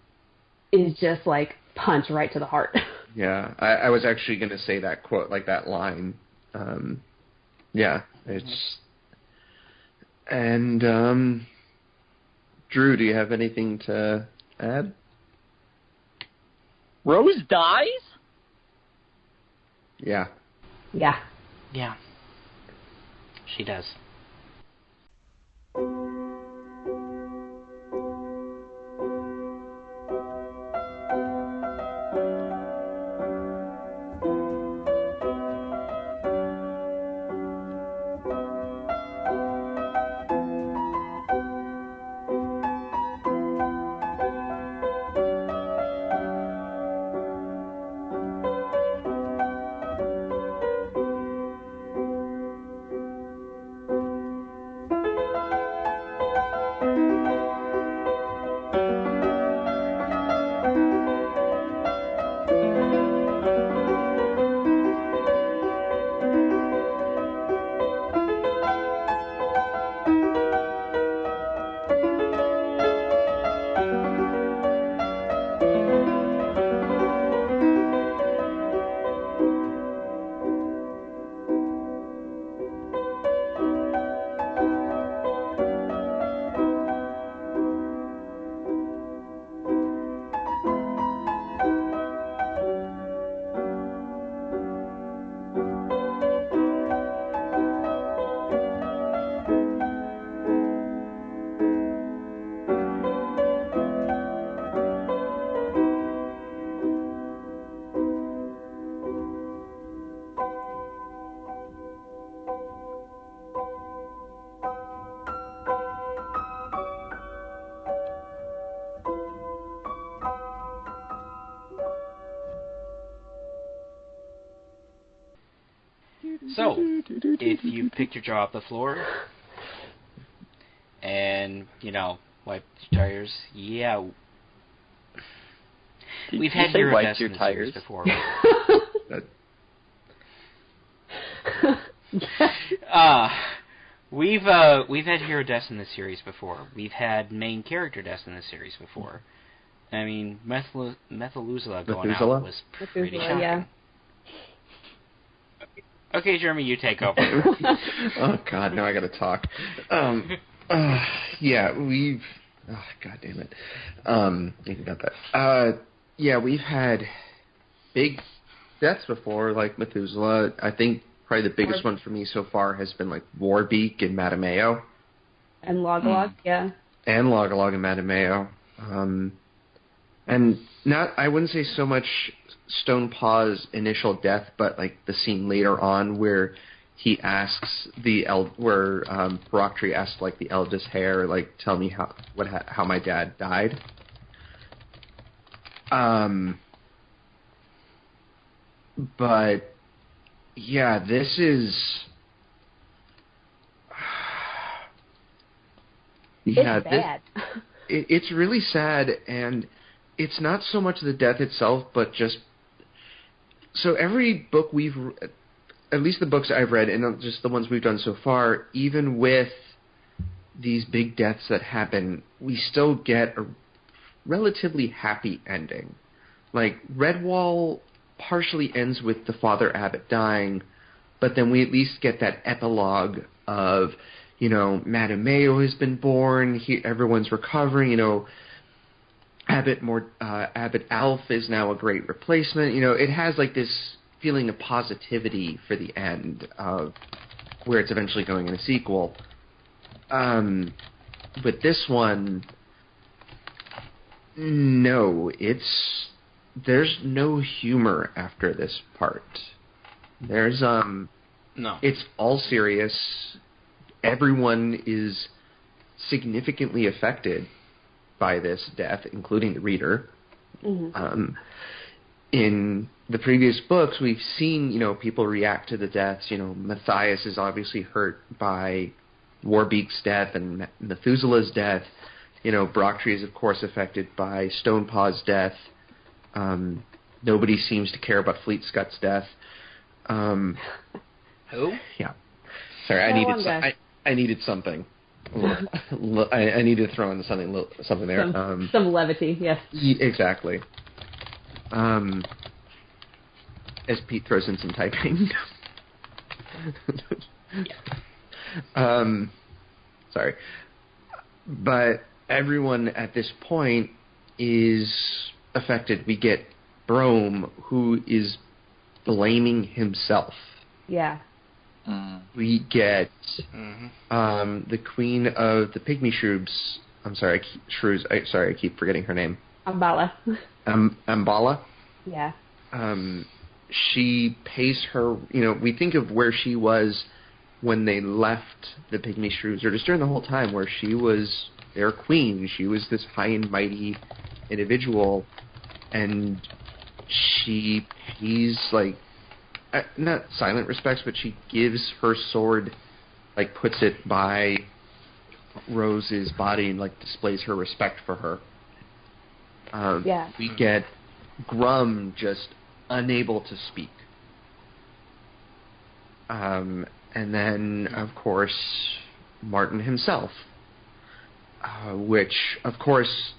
is just like punch right to the heart. Yeah, I was actually going to say that quote, like that line. Yeah, it's... And... Drew, do you have anything to add? Rose dies? Yeah. Yeah. Yeah. She does. So, if you picked your jaw off the floor and, wiped your tires, yeah. We've had hero deaths in the series before. We've had hero deaths in the series before. We've had main character deaths in the series before. I mean, Methuselah going out was pretty shocking. Yeah. Okay, Jeremy, you take over. Oh, God, now I got to talk. Yeah, we've... Oh, God damn it. You got that. Yeah, we've had big deaths before, like Methuselah. I think probably the biggest one for me so far has been, like, Warbeak and Madameo. And Log-a-Log, yeah. And Log-a-Log and Madameo. And I wouldn't say so much Stonepaw's initial death, but like the scene later on where he asks where Brocktree asks like the eldest hair, like, tell me how my dad died. But yeah, this is it's bad. It's really sad, and it's not so much the death itself, but just... So every book at least the books I've read, and just the ones we've done so far, even with these big deaths that happen, we still get a relatively happy ending. Like, Redwall partially ends with the Father Abbot dying, but then we at least get that epilogue of, Madameo has been born, everyone's recovering, Abbot Alf is now a great replacement. It has like this feeling of positivity for the end of where it's eventually going in a sequel. But this one, no, there's no humor after this part. There's no. It's all serious, everyone is significantly affected by this death, including the reader. Mm-hmm. In the previous books, we've seen, people react to the deaths. Matthias is obviously hurt by Warbeak's death and Methuselah's death. Brocktree is, of course, affected by Stonepaw's death. Nobody seems to care about Fleet Scott's death. Who? Yeah. Sorry, I needed something. I needed to throw in something there. Some levity, yes. Exactly. As Pete throws in some typing. Sorry. But everyone at this point is affected. We get Brome, who is blaming himself. Yeah. We get the queen of the Pygmy Shrews. I keep forgetting her name. Ambala. Ambala? Yeah. She pays her, we think of where she was when they left the Pygmy Shrews, or just during the whole time where she was their queen. She was this high and mighty individual, and she pays, not silent respects, but she gives her sword, puts it by Rose's body and, displays her respect for her. Yeah. We get Grumm just unable to speak. And then, of course, Martin himself, which, of course,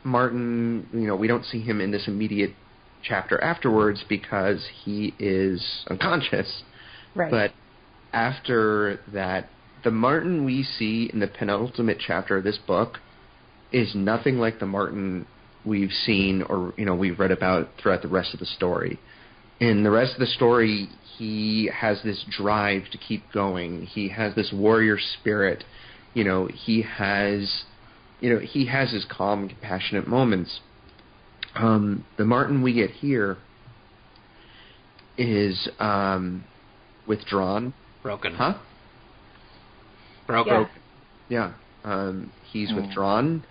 Martin, we don't see him in this immediate chapter afterwards because he is unconscious. Right. But after that, the Martin we see in the penultimate chapter of this book is nothing like the Martin we've seen or we've read about throughout the rest of the story. In the rest of the story, he has this drive to keep going. He has this warrior spirit. He has his calm and compassionate moments. The Martin we get here is withdrawn. Broken. Huh? Broken. Yeah. He's withdrawn.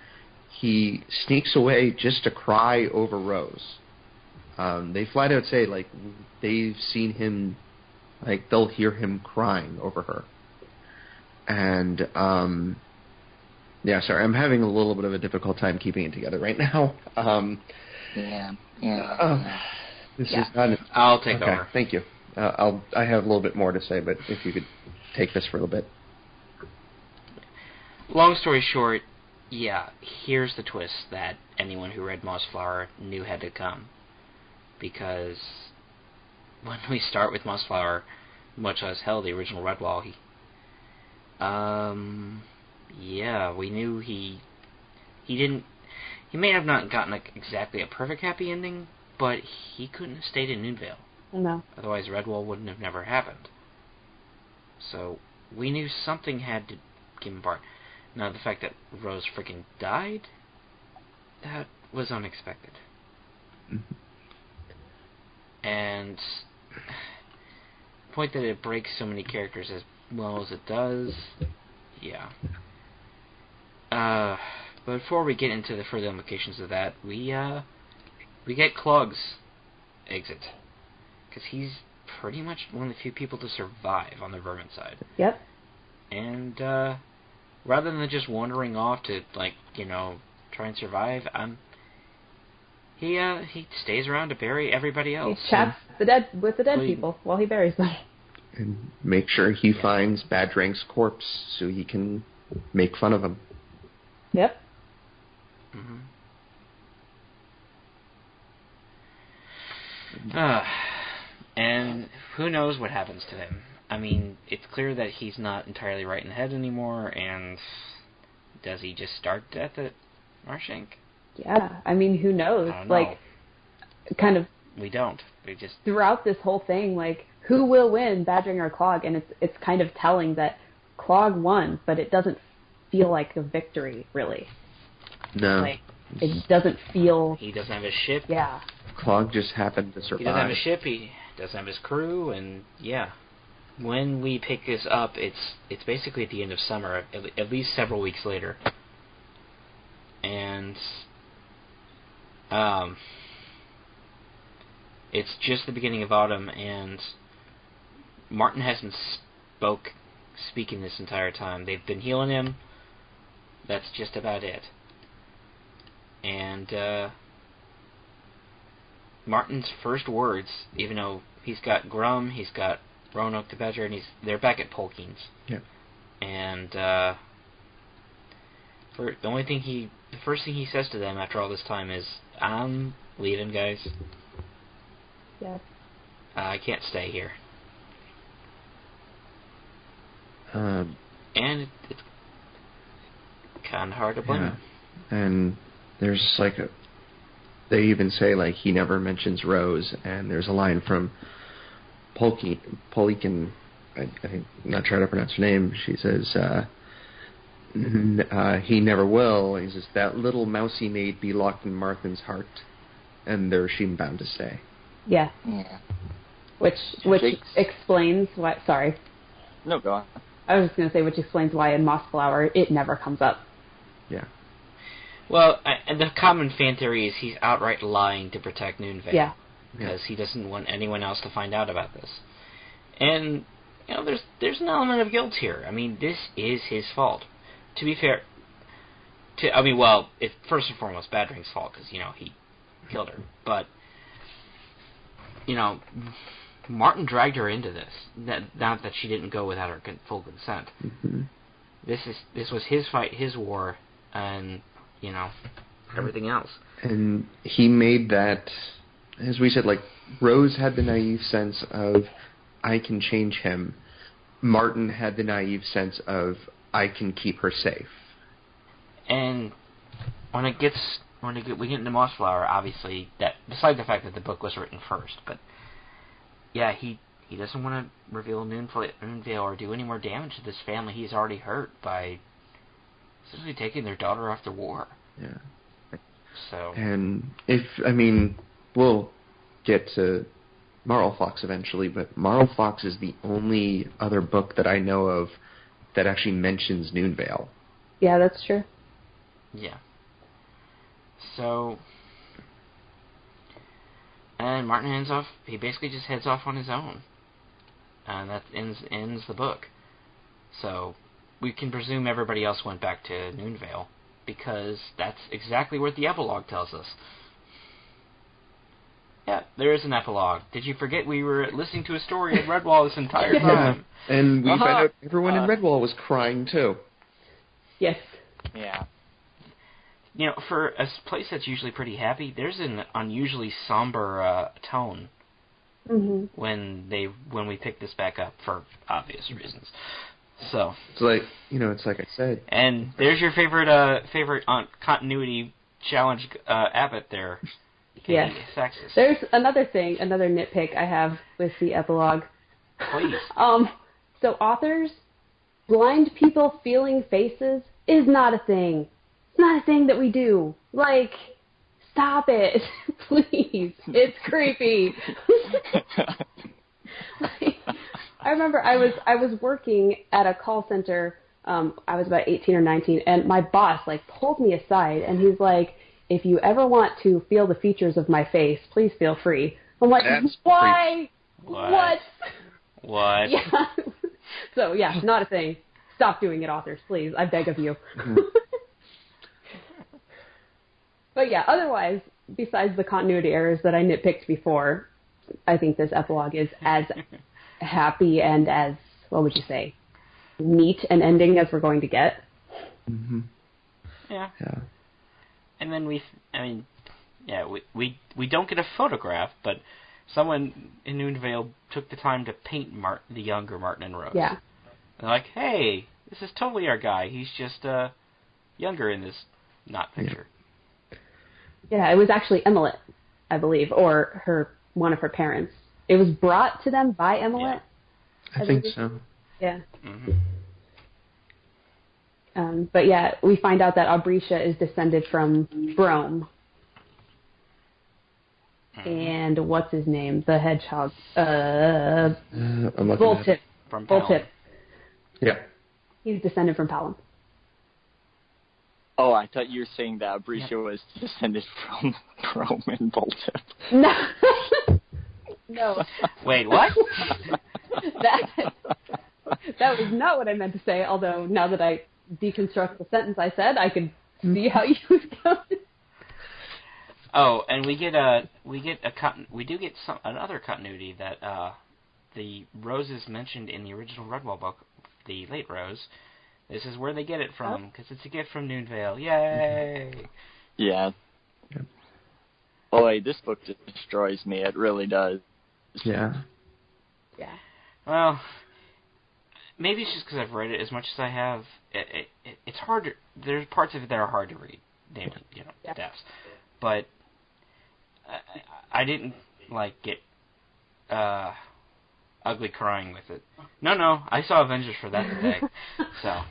He sneaks away just to cry over Rose. They flat out say, they've seen him, they'll hear him crying over her. And, sorry, I'm having a little bit of a difficult time keeping it together right now. This is not... I'll take over. Thank you. I have a little bit more to say, but if you could take this for a little bit. Long story short, here's the twist that anyone who read Mossflower knew had to come. Because when we start with Mossflower, much less the original Redwall, we knew he may have not gotten exactly a perfect happy ending, but he couldn't have stayed in Noonvale. No. Otherwise Redwall wouldn't have never happened. So we knew something had to give him part. Now the fact that Rose freaking died, that was unexpected. Mm-hmm. And the point that it breaks so many characters as well as it does, but before we get into the further implications of that, we get Clogg's exit, because he's pretty much one of the few people to survive on the Vermin side. Yep. And rather than just wandering off to try and survive, he stays around to bury everybody else. He chats with the dead people while he buries them. And make sure he finds Badrang's corpse so he can make fun of him. Yep. Mm-hmm. And who knows what happens to him. I mean, it's clear that he's not entirely right in the head anymore, and does he just start death at Marshank? Yeah, I mean, who knows? I don't know. Kind of... We don't. We just... Throughout this whole thing, who will win, Badrang or Clogg? And it's kind of telling that Clogg won, but it doesn't feel like a victory, really. No. It doesn't feel... He doesn't have his ship. Yeah. Clogg just happened to survive. He doesn't have his ship, he doesn't have his crew, and when we pick this up, it's basically at the end of summer, at least several weeks later, and it's just the beginning of autumn, and Martin hasn't speaking this entire time. They've been healing him. That's just about it. And Martin's first words, even though he's got Grumm, he's got Roanoke to Badger, and they're back at Polkeen's. Yeah. And the first thing he says to them after all this time is, "I'm leaving, guys. Yeah. I can't stay here." And it's kind of hard to blame him. And there's they even say he never mentions Rose, and there's a line from Polkeen, I think, I'm not trying to pronounce her name. She says, he never will. He says, that little mousy maid be locked in Martha's heart, and there she bound to stay. Yeah. Yeah. Which explains why. Sorry. No, go on. I was just going to say, which explains why in Mossflower it never comes up. Yeah. Well, and the common fan theory is he's outright lying to protect Noonvale. Yeah. Because he doesn't want anyone else to find out about this. And, there's an element of guilt here. I mean, this is his fault. To be fair, it's first and foremost Badrang's fault, because, he killed her. But, Martin dragged her into this. Not that she didn't go without her full consent. Mm-hmm. This was his fight, his war, and, everything else. And he made that, as we said, Rose had the naive sense of, I can change him. Martin had the naive sense of, I can keep her safe. And when we get into Mossflower, obviously, that besides the fact that the book was written first, but yeah, he doesn't want to reveal Noonvale or do any more damage to this family he's already hurt by essentially taking their daughter off the war. Yeah. So. And we'll get to Marl Fox eventually, but Marl Fox is the only other book that I know of that actually mentions Noonvale. Yeah, that's true. Yeah. So, and Martin he basically just heads off on his own. And that ends the book. So, we can presume everybody else went back to Noonvale, because that's exactly what the epilogue tells us. Yeah, there is an epilogue. Did you forget we were listening to a story in Redwall this entire time? And we found out everyone in Redwall was crying too. Yes. Yeah. For a place that's usually pretty happy, there's an unusually somber tone when we pick this back up for obvious reasons. So it's like I said. And there's your favorite continuity challenge Abbott there. Yes. Sexist. There's another nitpick I have with the epilogue. Please. So authors, blind people feeling faces is not a thing. It's not a thing that we do. Stop it, please. It's creepy. I remember I was working at a call center. I was about 18 or 19, and my boss pulled me aside, and he's like, "If you ever want to feel the features of my face, please feel free." I'm like, why? What? What? Yeah. So yeah, not a thing. Stop doing it, authors, please. I beg of you. But yeah, otherwise, besides the continuity errors that I nitpicked before, I think this epilogue is as happy and as, what would you say, neat an ending as we're going to get. Mm-hmm. Yeah. And then we don't get a photograph, but someone in Noonvale took the time to paint the younger Martin and Rose. Yeah. They're like, hey, this is totally our guy. He's just younger in this picture. Yeah, it was actually Emmett, I believe, or one of her parents. It was brought to them by Emmett. Yeah. I think so. Yeah. Mm-hmm. But yeah, we find out that Abrisha is descended from Brome. And what's his name? The hedgehog. Voltip. from Bull tip. Yeah. He's descended from Palom. Oh, I thought you were saying that Abrisha was descended from Roman Voltip. No. No. Wait, what? That was not what I meant to say, although now that I deconstruct the sentence I said, I could see how you was going. Oh, and we do get another continuity that the roses mentioned in the original Redwall book, the late rose. This is where they get it from, because it's a gift from Noonvale. Yay! Yeah. Boy, this book just destroys me. It really does. Yeah. Yeah. Well, maybe it's just because I've read it as much as I have. It's hard to... There's parts of it that are hard to read, namely, deaths. But I didn't, get ugly crying with it. No, I saw Avengers for that today. So...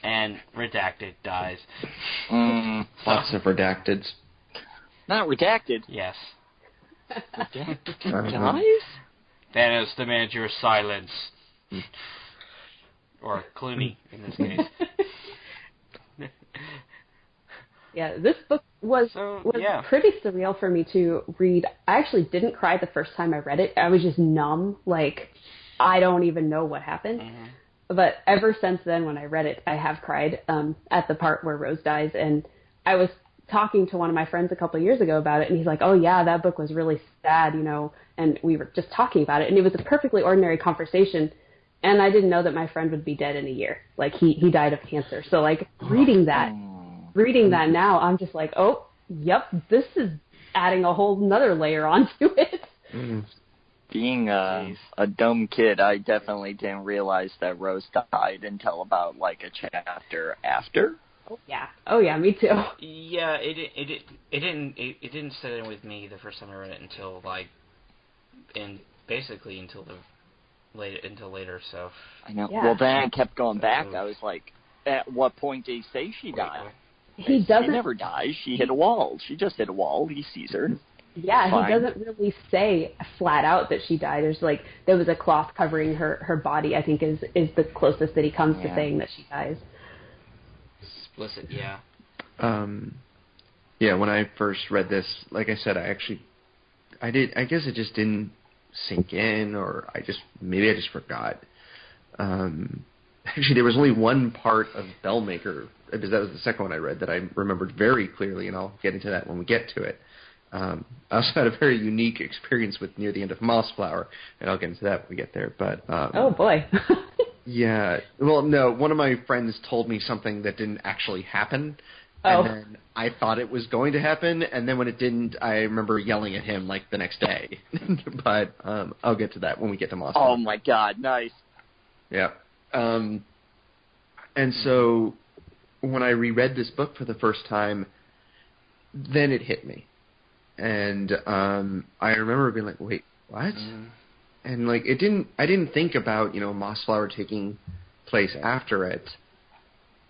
And Redacted dies. Lots of redacteds. Not redacted. Yes. Redacted dies? Thanos demands your silence. Or Clooney, in this case. Yeah, this book was pretty surreal for me to read. I actually didn't cry the first time I read it. I was just numb. I don't even know what happened. Mm-hmm. But ever since then, when I read it, I have cried at the part where Rose dies. And I was talking to one of my friends a couple of years ago about it, and he's like, oh, yeah, that book was really sad, and we were just talking about it. And it was a perfectly ordinary conversation, and I didn't know that my friend would be dead in a year. He died of cancer. So, reading that now, I'm just like, oh, yep, this is adding a whole nother layer onto it. Mm. Being a dumb kid, I definitely didn't realize that Rose died until about a chapter after. Oh yeah, me too. Yeah, it didn't set in with me the first time I read it until until later. So I know. Yeah. Well, then I kept going back. I was like, at what point did he say she died? He never dies. She hit a wall. She just hit a wall. He sees her. Yeah, he doesn't really say flat out that she died. There was a cloth covering her body, I think is the closest that he comes to saying that she dies. Explicit, yeah. Yeah, when I first read this, like I said, I guess it just didn't sink in, or maybe I just forgot. Actually, there was only one part of Bellmaker, because that was the second one I read, that I remembered very clearly, and I'll get into that when we get to it. I also had a very unique experience with near the end of Mossflower, and I'll get into that when we get there. But oh boy. Yeah. Well, no, one of my friends told me something that didn't actually happen, and then I thought it was going to happen, and then when it didn't, I remember yelling at him the next day. But I'll get to that when we get to Mossflower. Oh my God, nice. Yeah. And so when I reread this book for the first time, then it hit me. And I remember being like, wait, what? And I didn't think about, Mossflower taking place after it.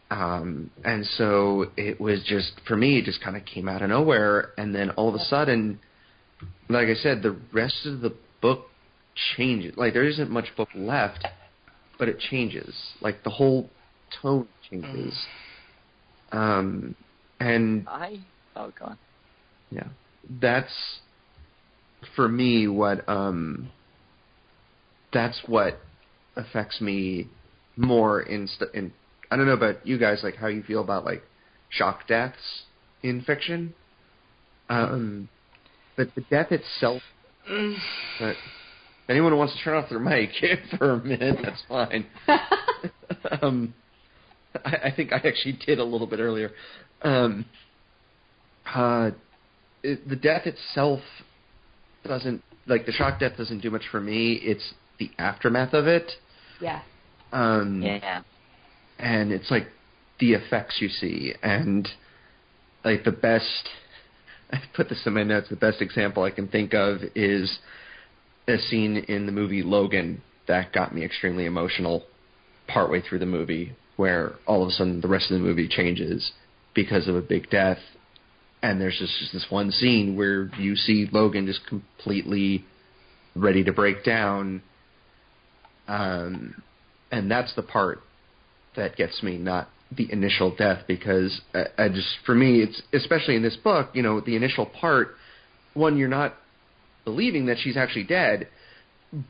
And so it was just, for me, it just kind of came out of nowhere. And then all of a sudden, like I said, the rest of the book changes. There isn't much book left, but it changes. The whole tone changes. And oh God. Yeah. That's, for me, what that's what affects me more in I don't know about you guys, how you feel about shock deaths in fiction. But the death itself, if anyone wants to turn off their mic for a minute, that's fine. I think I actually did a little bit earlier. The death itself doesn't, the shock death doesn't do much for me. It's the aftermath of it. Yeah. Yeah. And it's the effects you see, and the best, I put this in my notes, the best example I can think of is a scene in the movie Logan that got me extremely emotional partway through the movie, where all of a sudden the rest of the movie changes because of a big death. And there's just this one scene where you see Logan just completely ready to break down. and that's the part that gets me, not the initial death, because for me, it's especially in this book, the initial part, one, you're not believing that she's actually dead,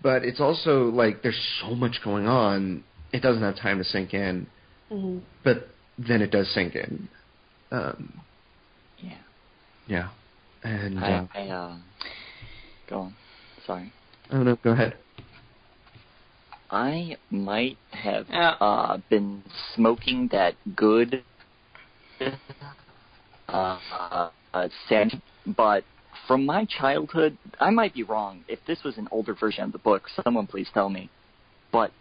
but it's also like there's so much going on, it doesn't have time to sink in. Mm-hmm. But then it does sink in. Yeah. And go on. Sorry. Oh no, go ahead. I might have been smoking that good scent, but from my childhood, I might be wrong. If this was an older version of the book, someone please tell me. But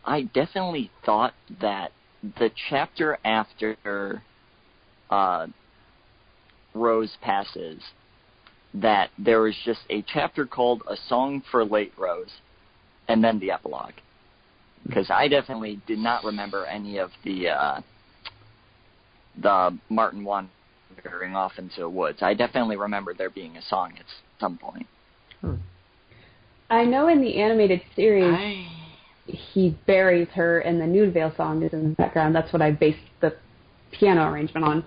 I definitely thought that the chapter after Rose passes, that there was just a chapter called A Song for Late Rose, and then the epilogue. Because I definitely did not remember any of the Martin wandering off into the woods. I definitely remember there being a song at some point. I know in the animated series, he buries her, and the Nude Veil song is in the background. That's what I based the piano arrangement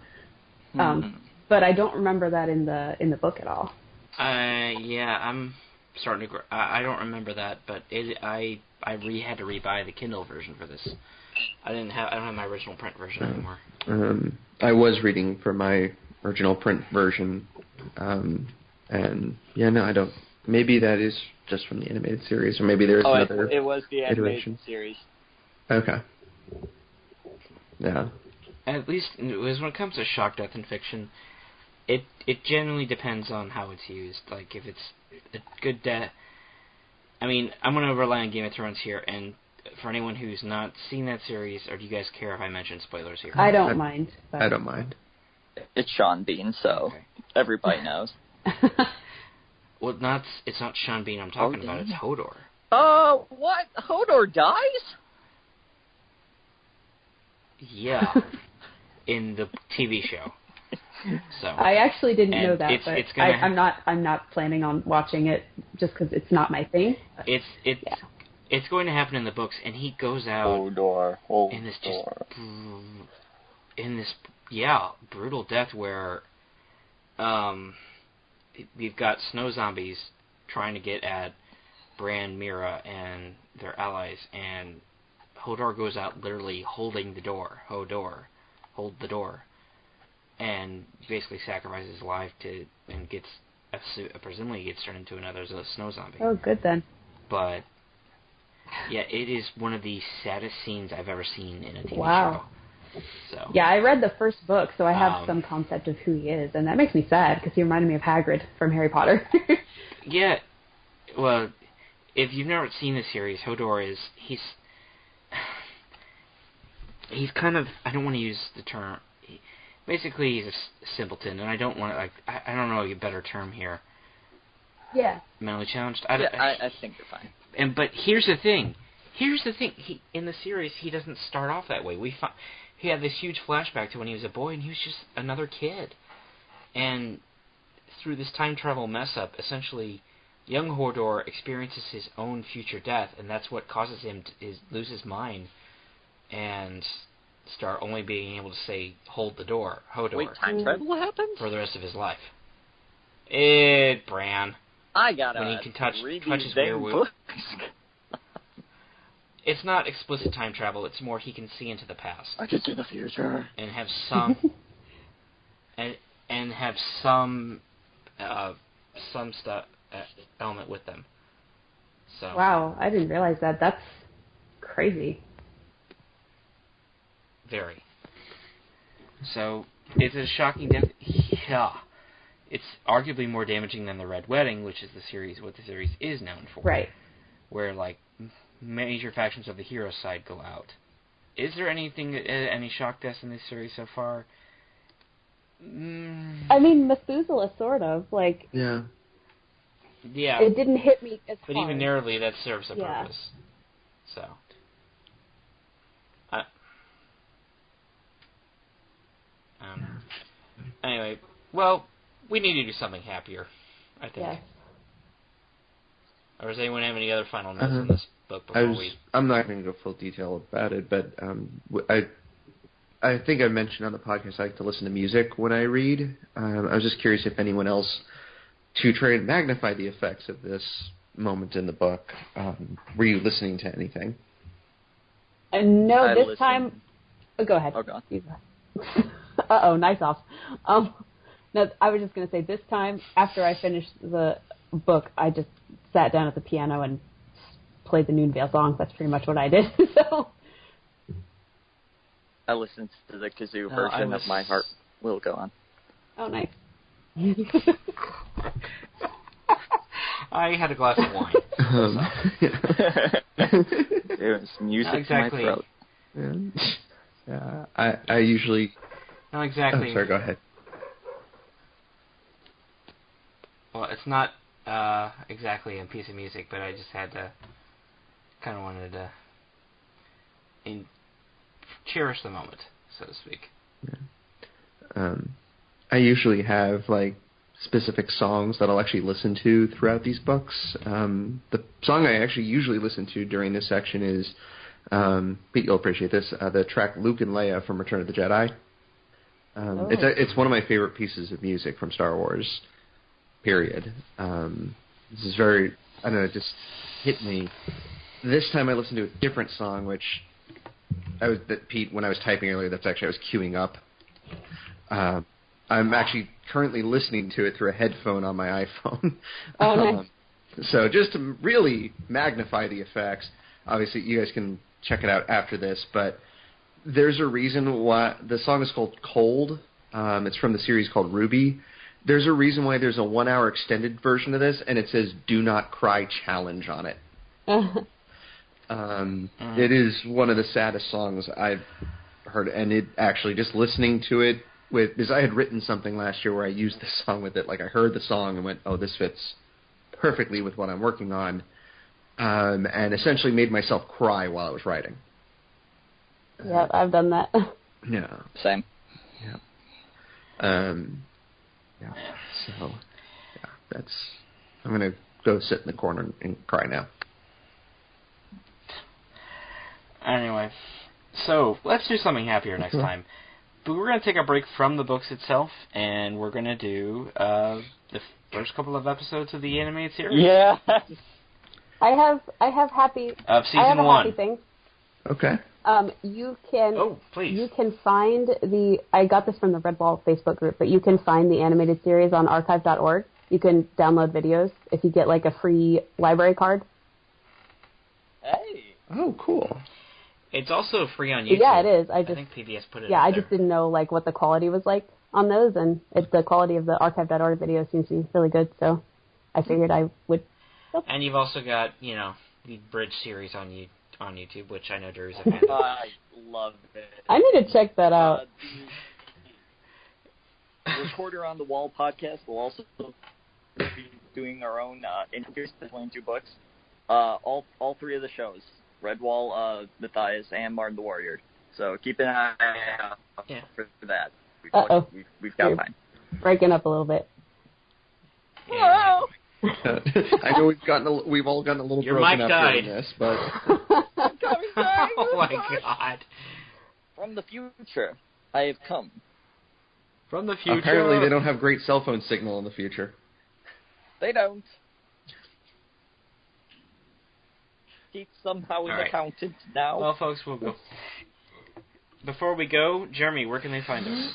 on. But I don't remember that in the book at all. I'm starting to. I don't remember that, but I had to rebuy the Kindle version for this. I don't have my original print version anymore. I was reading from my original print version, and I don't. Maybe that is just from the animated series, or maybe there's another. It was the animated iteration. Series. Okay. Yeah. At least when it comes to shock death in fiction, it generally depends on how it's used. Like if it's a good death. I mean, I'm going to rely on Game of Thrones here, and for anyone who's not seen that series, or do you guys care if I mention spoilers here? I don't mind. I don't mind. It's Sean Bean, so everybody knows. Well, it's not Sean Bean I'm talking about, it's Hodor. Oh, what? Hodor dies? Yeah, in the TV show. So I actually didn't know that, but it's I'm not planning on watching it just because it's not my thing. It's going to happen in the books, and he goes out in this brutal death where we've got snow zombies trying to get at Bran, Mira, and their allies, and Hodor goes out literally holding the door. Hold the door. And basically sacrifices his life and gets presumably gets turned into another snow zombie. Oh, good then. But yeah, it is one of the saddest scenes I've ever seen in a TV show. So yeah, I read the first book, so I have some concept of who he is, and that makes me sad because he reminded me of Hagrid from Harry Potter. Yeah, well, if you've never seen the series, Hodor he's kind of, I don't want to use the term. Basically, he's a simpleton, and I don't want to, I don't know a better term here. Yeah. Mentally challenged? I think you're fine. But here's the thing. He, in the series, he doesn't start off that way. He had this huge flashback to when he was a boy, and he was just another kid. And through this time travel mess-up, essentially, young Hodor experiences his own future death, and that's what causes him to lose his mind and start only being able to say, hold the door, Hodor. Wait, time travel happens? For the rest of his life. Bran. I gotta when he can touch his books. It's not explicit time travel, it's more he can see into the past. I can see the future. And have some... and have some stuff element with them. So wow, I didn't realize that. That's crazy. Very. So, is it a shocking death? Yeah. It's arguably more damaging than the Red Wedding, which is what the series is known for. Right. Where, major factions of the hero side go out. Is there any shock deaths in this series so far? I mean, Methuselah, sort of. Yeah. Yeah. It didn't hit me as hard. But even narrowly, that serves a purpose. So. Anyway, well, we need to do something happier, I think. Yes. Or does anyone have any other final notes on this? book before I'm not going to go full detail about it, but I think I mentioned on the podcast I like to listen to music when I read. I was just curious if anyone else, to try and magnify the effects of this moment in the book, were you listening to anything? No, this time... Oh, go ahead. Oh, go on. Uh-oh, nice off. No, I was just going to say, this time, after I finished the book, I just sat down at the piano and played the Noonvale song. That's pretty much what I did. So I listened to the kazoo version of My Heart Will Go On. Oh, nice. I had a glass of wine. It was music exactly. in my throat. Yeah. I usually... Not exactly. Oh, sorry, go ahead. Well, it's not exactly a piece of music, but I just had to... kind of wanted to... cherish the moment, so to speak. Yeah. I usually have, like, specific songs that I'll actually listen to throughout these books. The song I actually usually listen to during this section is, Pete, you'll appreciate this, the track Luke and Leia from Return of the Jedi. It's one of my favorite pieces of music from Star Wars, period. This is very, I don't know, it just hit me. This time I listened to a different song, which Pete, when I was typing earlier, that's actually I was queuing up. I'm actually currently listening to it through a headphone on my iPhone. Oh, nice. So just to really magnify the effects, obviously you guys can check it out after this, but there's a reason why the song is called Cold. It's from the series called Ruby. There's a reason why there's a 1-hour extended version of this, and it says "Do Not Cry Challenge" on it. It is one of the saddest songs I've heard, and it actually, just listening to it, because I had written something last year where I used this song with it. Like, I heard the song and went, oh, this fits perfectly with what I'm working on, and essentially made myself cry while I was writing. Yeah, I've done that. Yeah. Same. Yeah. Yeah. So, yeah, that's... I'm going to go sit in the corner and cry now. Anyway, so let's do something happier next time. But we're going to take a break from the books itself, and we're going to do the first couple of episodes of the animated series. Yeah. I have happy... Of season I have a 1. happy thing. Okay. You can... Oh, please. You can find I got this from the Redwall Facebook group, but you can find the animated series on archive.org. You can download videos if you get, like, a free library card. Hey. Oh, cool. It's also free on YouTube. Yeah, it is. I think PBS put it Yeah, up I there. just didn't know, like, what the quality was like on those, and the quality of the archive.org video seems to be really good, so I figured I would... And you've also got, the Bridge series on YouTube, which I know Drew's a fan of. I love it. I need to check that out. The Recorder on the Wall podcast will also be doing our own interviews between 2 books. All 3 of the shows. Redwall, Matthias, and Martin the Warrior. So keep an eye out for that. We've got time. Breaking up a little bit. Yeah. I know we've all gotten a little Your broken mic up died. doing this, but Oh my god. From the future, I have come. From the future. Apparently they don't have great cell phone signal in the future. They don't. Keith somehow is All right. accountant now. Well, folks, we'll go. Before we go, Jeremy, where can they find us?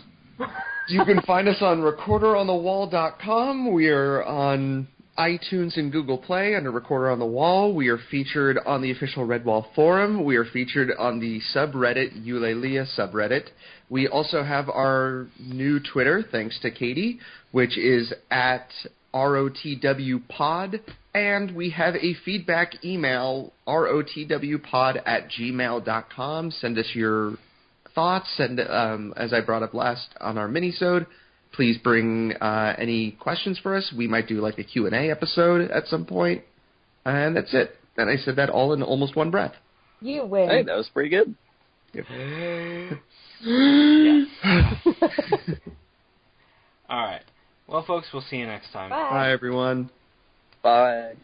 You can find us on recorderonthewall.com. We are on iTunes and Google Play under Recorder on the Wall. We are featured on the official Redwall forum. We are featured on the subreddit, Eulalia subreddit. We also have our new Twitter, thanks to Katie, which is at ROTWpod. And we have a feedback email, rotwpod@gmail.com. Send us your thoughts, and as I brought up last on our mini-sode, please bring any questions for us. We might do like a Q&A episode at some point. And that's it. And I said that all in almost one breath. You win. Hey, that was pretty good. Yep. Yeah. All right. Well, folks, we'll see you next time. Bye. Bye, everyone. Bye.